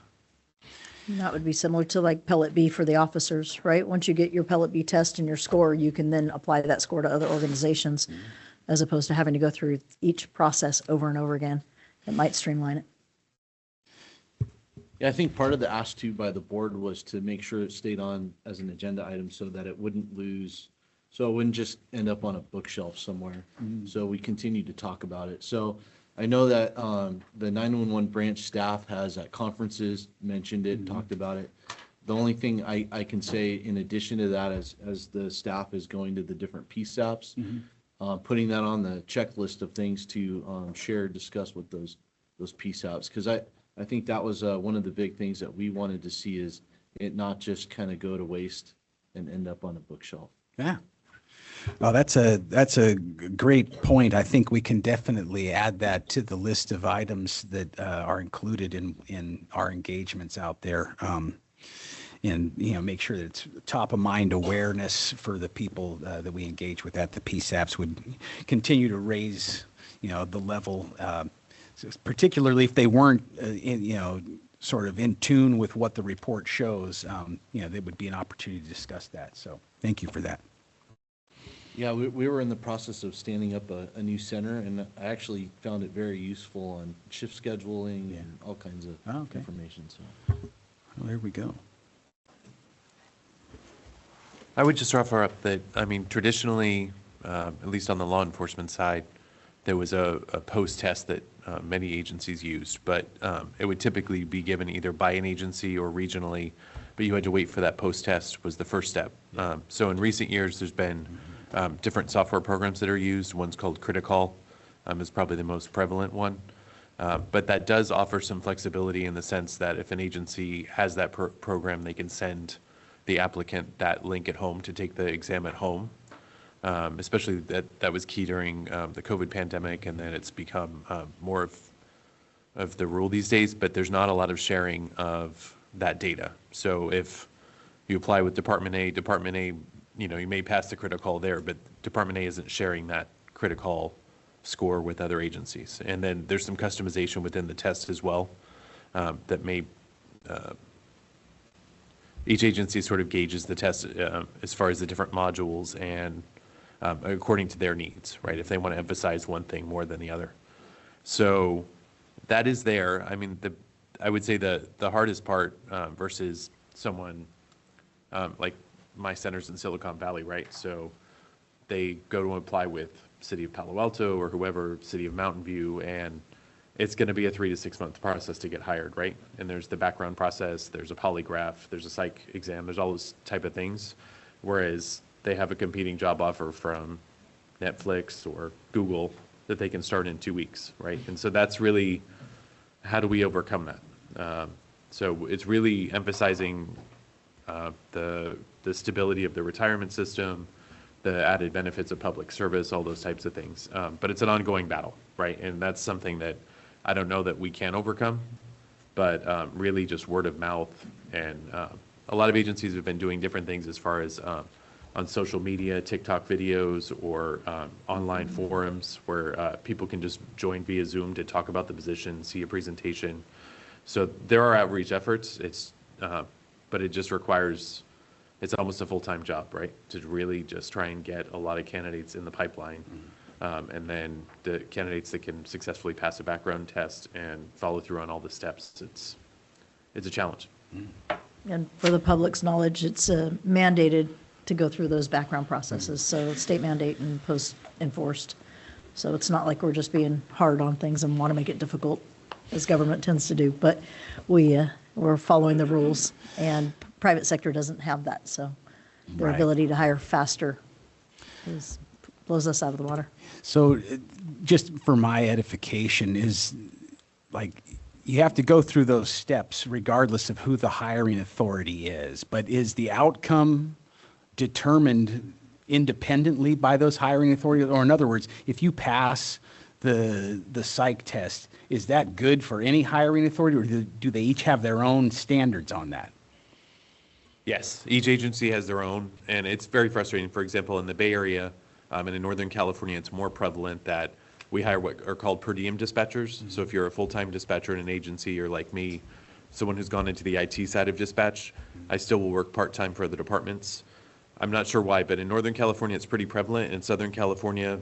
And that would be similar to like Pellet B for the officers, right? Once you get your Pellet B test and your score, you can then apply that score to other organizations as opposed to having to go through each process over and over again. It might streamline it. Yeah, I think part of the ask to by the board was to make sure it stayed on as an agenda item so that it wouldn't lose, so it wouldn't just end up on a bookshelf somewhere. So we continued to talk about it. So I know that the 911 branch staff has at conferences mentioned it, talked about it. The only thing I can say in addition to that as the staff is going to the different PSAPs, putting that on the checklist of things to share, discuss with those PSAPs. Because I think that was one of the big things that we wanted to see is it not just kind of go to waste and end up on a bookshelf. Yeah. Oh, that's a great point. I think we can definitely add that to the list of items that are included in our engagements out there. And make sure that it's top of mind awareness for the people that we engage with at the PSAPs would continue to raise, the level, particularly if they weren't, sort of in tune with what the report shows. There would be an opportunity to discuss that. So, Thank you for that. Yeah, we were in the process of standing up a new center, and I actually found it very useful on shift scheduling and all kinds of okay. information, so. Well, there we go. I would just offer up that, I mean, traditionally, at least on the law enforcement side, there was a post-test that many agencies used, but it would typically be given either by an agency or regionally, but you had to wait for that post-test was the first step. So in recent years, there's been different software programs that are used. One's called Criticall, is probably the most prevalent one. But that does offer some flexibility in the sense that if an agency has that program, they can send the applicant that link at home to take the exam at home. Especially that was key during the COVID pandemic, and then it's become more of the rule these days, but there's not a lot of sharing of that data. So if you apply with Department A, you know, you may pass the Criticall there, but Department A isn't sharing that Criticall score with other agencies. And then there's some customization within the test as well that may, each agency sort of gauges the test as far as the different modules and according to their needs, right? If they want to emphasize one thing more than the other. So that is there. I mean, I would say the hardest part versus someone like my center's in Silicon Valley, right? So they go to apply with City of Palo Alto or whoever, City of Mountain View, and it's going to be a 3 to 6 month process to get hired, right? And there's the background process, there's a polygraph, there's a psych exam, there's all those type of things. Whereas they have a competing job offer from Netflix or Google that they can start in 2 weeks, right? And so that's really, how do we overcome that? So it's really emphasizing the stability of the retirement system, the added benefits of public service, all those types of things. But it's an ongoing battle, right? And that's something that I don't know that we can overcome, but really just word of mouth. And a lot of agencies have been doing different things as far as on social media, TikTok videos, or online forums where people can just join via Zoom to talk about the position, see a presentation. So there are outreach efforts. But it just requires, it's almost a full-time job, right? To really just try and get a lot of candidates in the pipeline. And then the candidates that can successfully pass a background test and follow through on all the steps, it's a challenge. And for the public's knowledge, it's mandated to go through those background processes. So state mandate and post-enforced. So it's not like we're just being hard on things and want to make it difficult, as government tends to do. But we're following the rules, and private sector doesn't have that. So their ability to hire faster blows us out of the water. So just for my edification is like, you have to go through those steps regardless of who the hiring authority is, but is the outcome determined independently by those hiring authorities? Or in other words, if you pass the psych test, is that good for any hiring authority, or do they each have their own standards on that? Yes, each agency has their own, and it's very frustrating. For example, in the Bay Area and in Northern California, it's more prevalent that we hire what are called per diem dispatchers. So if you're a full-time dispatcher in an agency, or like me, someone who's gone into the IT side of dispatch, I still will work part-time for other departments. I'm not sure why, but in Northern California, it's pretty prevalent. In Southern California,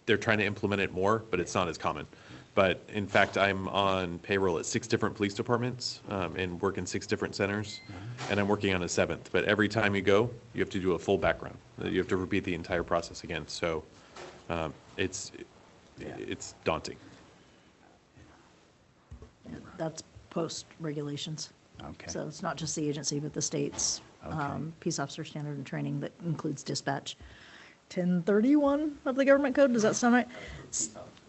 they're trying to implement it more, but it's not as common. But in fact, I'm on payroll at 6 different police departments and work in 6 different centers, and I'm working on a 7th. But every time you go, you have to do a full background. You have to repeat the entire process again. So it's daunting. That's post regulations. Okay. So it's not just the agency, but the state's peace officer standard and training that includes dispatch. 1031 of the government code, does that sound right?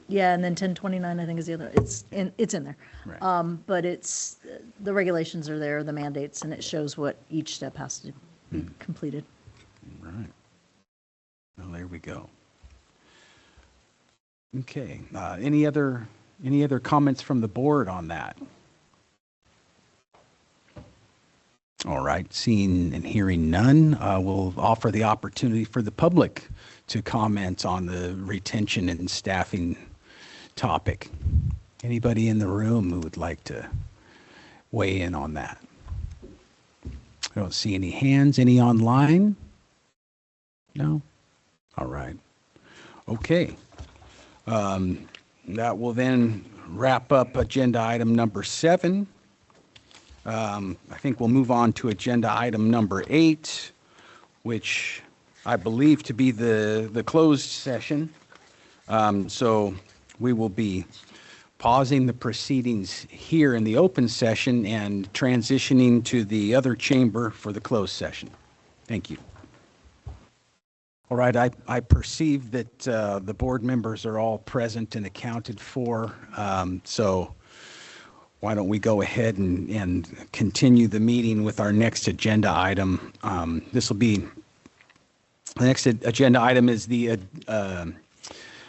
Yeah, and then 1029, I think, is the other. It's in there. Right. But it's, the regulations are there, the mandates, and it shows what each step has to be completed. Right. Well, there we go. Okay. Any other comments from the board on that? All right. Seeing and hearing none, we'll offer the opportunity for the public to comment on the retention and staffing topic. Anybody in the room who would like to weigh in on that? I don't see any hands. Any online? No? All right. Okay. That will then wrap up agenda item number 7. I think we'll move on to agenda item number 8, which I believe to be the closed session. So we will be pausing the proceedings here in the open session and transitioning to the other chamber for the closed session. Thank you. All right, I perceive that the board members are all present and accounted for. So why don't we go ahead and continue the meeting with our next agenda item. This will be, the next agenda item is the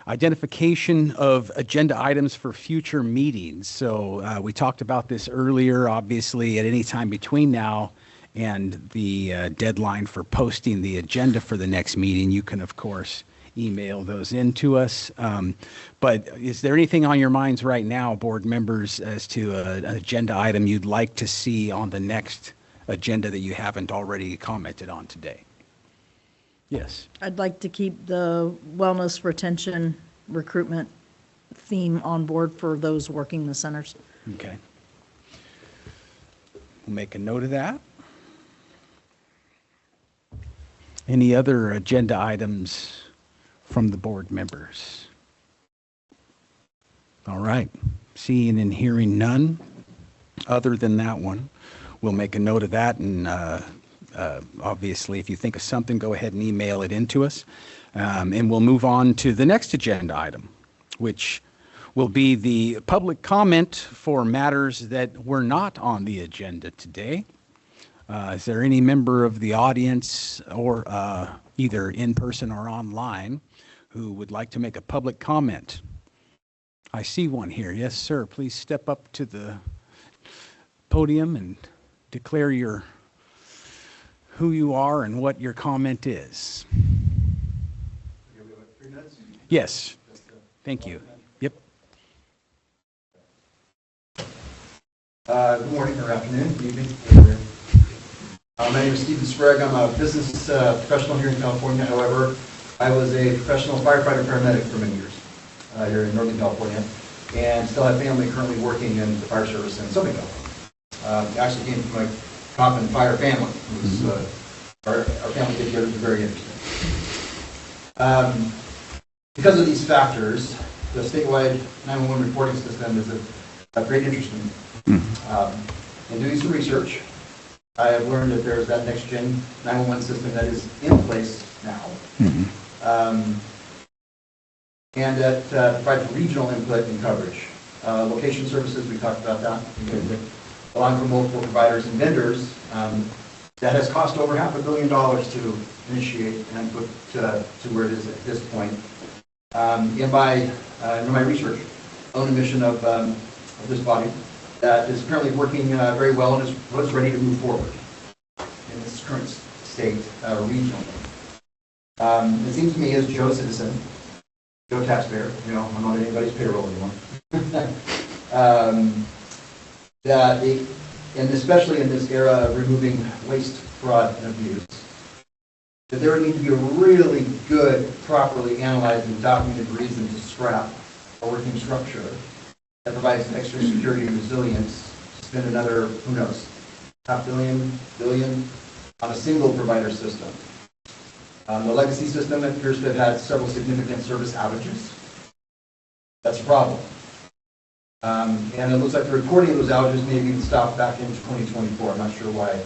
identification of agenda items for future meetings. So we talked about this earlier. Obviously, at any time between now and the deadline for posting the agenda for the next meeting, you can, of course, email those in to us. But is there anything on your minds right now, board members, as to an agenda item you'd like to see on the next agenda that you haven't already commented on today? Yes. I'd like to keep the wellness, retention, recruitment theme on board for those working the centers. Okay. We'll make a note of that. Any other agenda items from the board members? All right. Seeing and hearing none other than that one, we'll make a note of that, and obviously, if you think of something, go ahead and email it in to us. And we'll move on to the next agenda item, which will be the public comment for matters that were not on the agenda today. Is there any member of the audience, or either in person or online, who would like to make a public comment? I see one here. Yes, sir. Please step up to the podium and declare who you are and what your comment is. Yes. Thank you. Yep. Good morning or afternoon, good evening. My name is Stephen Sprague. I'm a business professional here in California. However, I was a professional firefighter paramedic for many years here in Northern California, and still have family currently working in the fire service in Southern California. Actually came from a cop and fire family. It was, our family get together was very interesting. Because of these factors, the statewide 911 reporting system is of great interest to me. In doing some research, I have learned that there's that next-gen 911 system that is in place now, and that provides regional input and coverage. Location services, we talked about that. Allowing for multiple providers and vendors, that has cost over $500 million to initiate and put to where it is at this point. In my research, own a mission of this body that is currently working very well and was ready to move forward in its current state regionally. It seems to me, as Joe citizen, Joe taxpayer, I'm not on anybody's payroll anymore, that and especially in this era of removing waste, fraud, and abuse, that there would need to be a really good, properly analyzed and documented reason to scrap a working structure that provides extra security and resilience to spend another, who knows, $500 million on a single provider system. The legacy system appears to have had several significant service outages. That's a problem. And it looks like the reporting of those outages may have even stopped back in 2024. I'm not sure why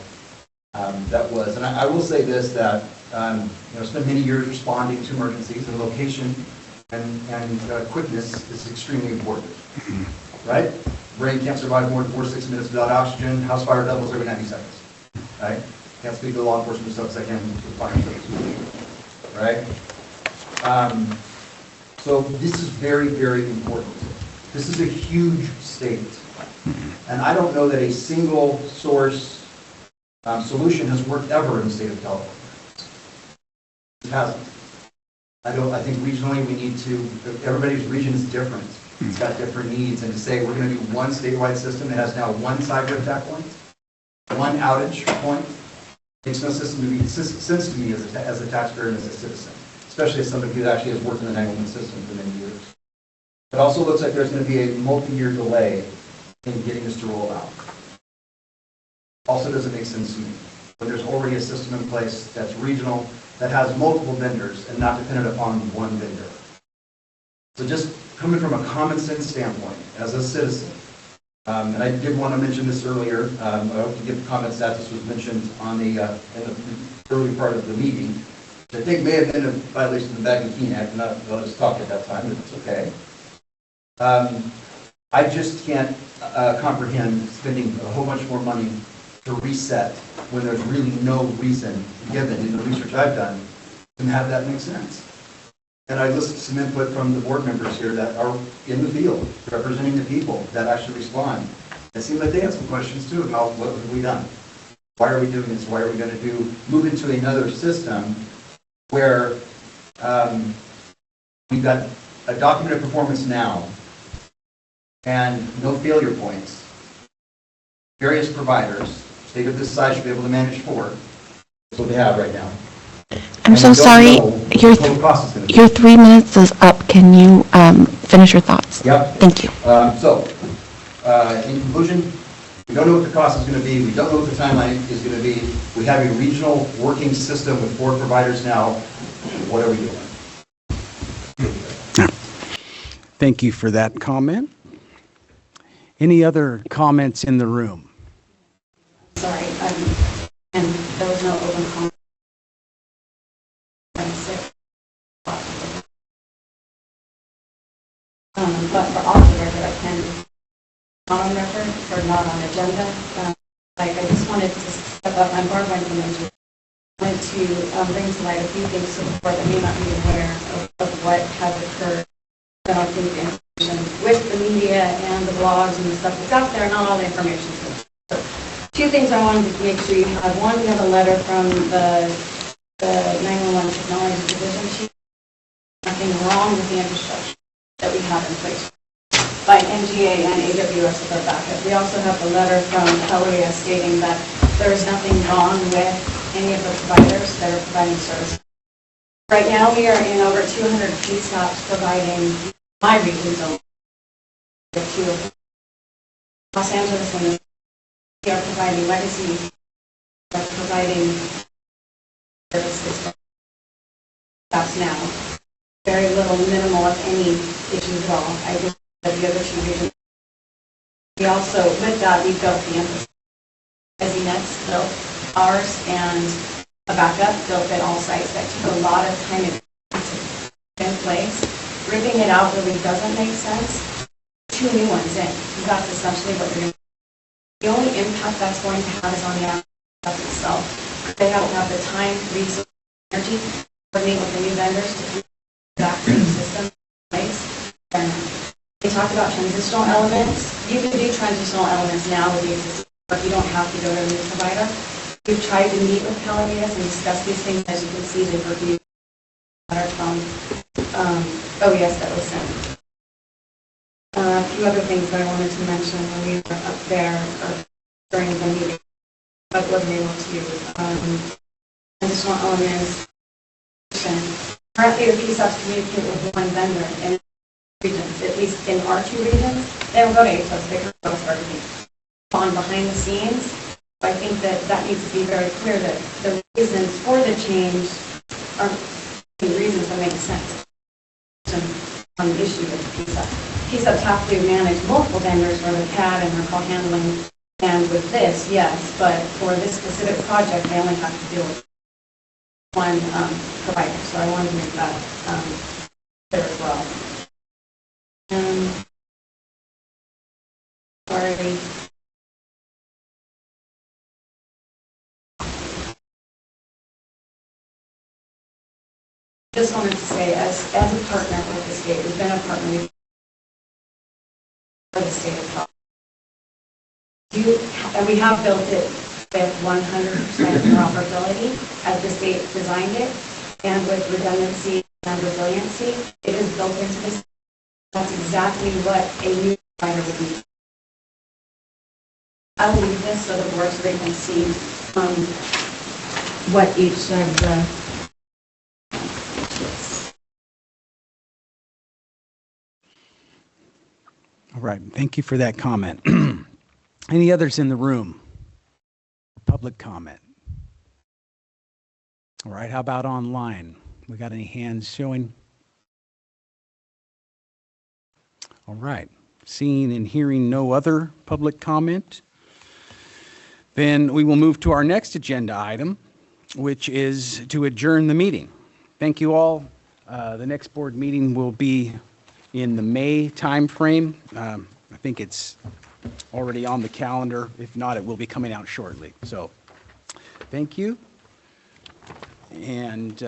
that was. And I will say this, that spent many years responding to emergencies, and location and quickness is extremely important, right? Brain can't survive more than 4 to 6 minutes without oxygen. House fire doubles every 90 seconds, right? Can't speak to the law enforcement stuff as I can with fire service, right? So this is very, very important. This is a huge state, and I don't know that a single source solution has worked ever in the state of California. It hasn't. I think regionally we need to, everybody's region is different. It's got different needs, and to say we're going to do one statewide system that has now one cyber attack point, one outage point, Makes no sense to me as a taxpayer and as a citizen, especially as somebody who actually has worked in the 911 system for many years. It also looks like there's going to be a multi-year delay in getting this to roll out. Also doesn't make sense to me when there's already a system in place that's regional, that has multiple vendors and not dependent upon one vendor. So just coming from a common sense standpoint, as a citizen, and I did want to mention this earlier, I hope to give comments that this was mentioned on the, in the early part of the meeting, which I think may have been a violation of the Back-and-Keene Act, and I'll just talk at that time, if it's okay. I just can't comprehend spending a whole bunch more money to reset when there's really no reason given in the research I've done to have that make sense. And I listened to some input from the board members here that are in the field, representing the people that actually respond. It seemed like they had some questions too about what have we done? Why are we doing this? Why are we going to move into another system where we've got a documented performance now and no failure points. Various providers, state of this size, should be able to manage 4. That's what they have right now. I'm so sorry. Your 3 minutes is up. Can you finish your thoughts? Yep. Thank you. In conclusion, we don't know what the cost is going to be. We don't know what the timeline is going to be. We have a regional working system with 4 providers now. What are we doing? Thank you for that comment. Any other comments in the room? Sorry, and there was no open comment. I'm sick. But for off the record, I can, not on record or not on agenda. I just wanted to step up. I'm Barbara Implementor. I wanted to bring to light a few things to the board that may not be aware of what has occurred. I don't think the information with the media and the blogs and the stuff that's out there, not all the information is good. So, 2 things I wanted to make sure you have. One, we have a letter from the 911 Technology Division Chief. Nothing wrong with the infrastructure that we have in place by MGA and AWS with our backup. We also have the letter from LOES stating that there is nothing wrong with any of the providers that are providing service. Right now, we are in over 200 PSAPs providing my regions only. Los Angeles and we are providing legacy, we are providing services. That's now. Very little, minimal, if any, issues at all. I wish that the other 2 regions. We also, with that, we built the infrastructure. EZNets built ours and a backup built at all sites. That took a lot of time to in place. Ripping it out really doesn't make sense. 2 new ones in. That's essentially what you're going to do. The only impact that's going to have is on the app itself. They don't have the time, resources, energy to coordinate with the new vendors to keep back to the system in place. And they talked about transitional elements. You can do transitional elements now with the existing, but you don't have to go to a new provider. We've tried to meet with Calaveras and discuss these things. As you can see, they've reviewed letter from OES that was sent. A few other things that I wanted to mention when we were up there during the meeting, but wasn't able to. Additional elements. Currently, the PSAPs communicate with one vendor in regions, at least in our 2 regions. They don't go to ASOS, they go to everything. On behind the scenes, I think that needs to be very clear that the reasons for the change are the reasons that make sense. On the issue with the PSAP. PSAPs have to manage multiple vendors for the CAD and their call handling. And with this, yes, but for this specific project, they only have to deal with one provider. So I wanted to make that clear as well. Sorry. Just wanted to say, as a partner with the state, we've been a partner with the state of Colorado. And we have built it with 100% interoperability as the state designed it, and with redundancy and resiliency. It is built into this. That's exactly what a new provider would be. I'll leave this so the board so they can see what each of the All right, thank you for that comment. Any others in the room? Public comment? All right, how about online? We got any hands showing? All right, seeing and hearing no other public comment, then we will move to our next agenda item, which is to adjourn the meeting. Thank you all. The next board meeting will be in the May timeframe. I think it's already on the calendar. If not, it will be coming out shortly. So thank you. And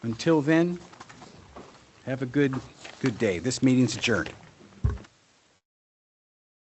until then, have a good day. This meeting's adjourned.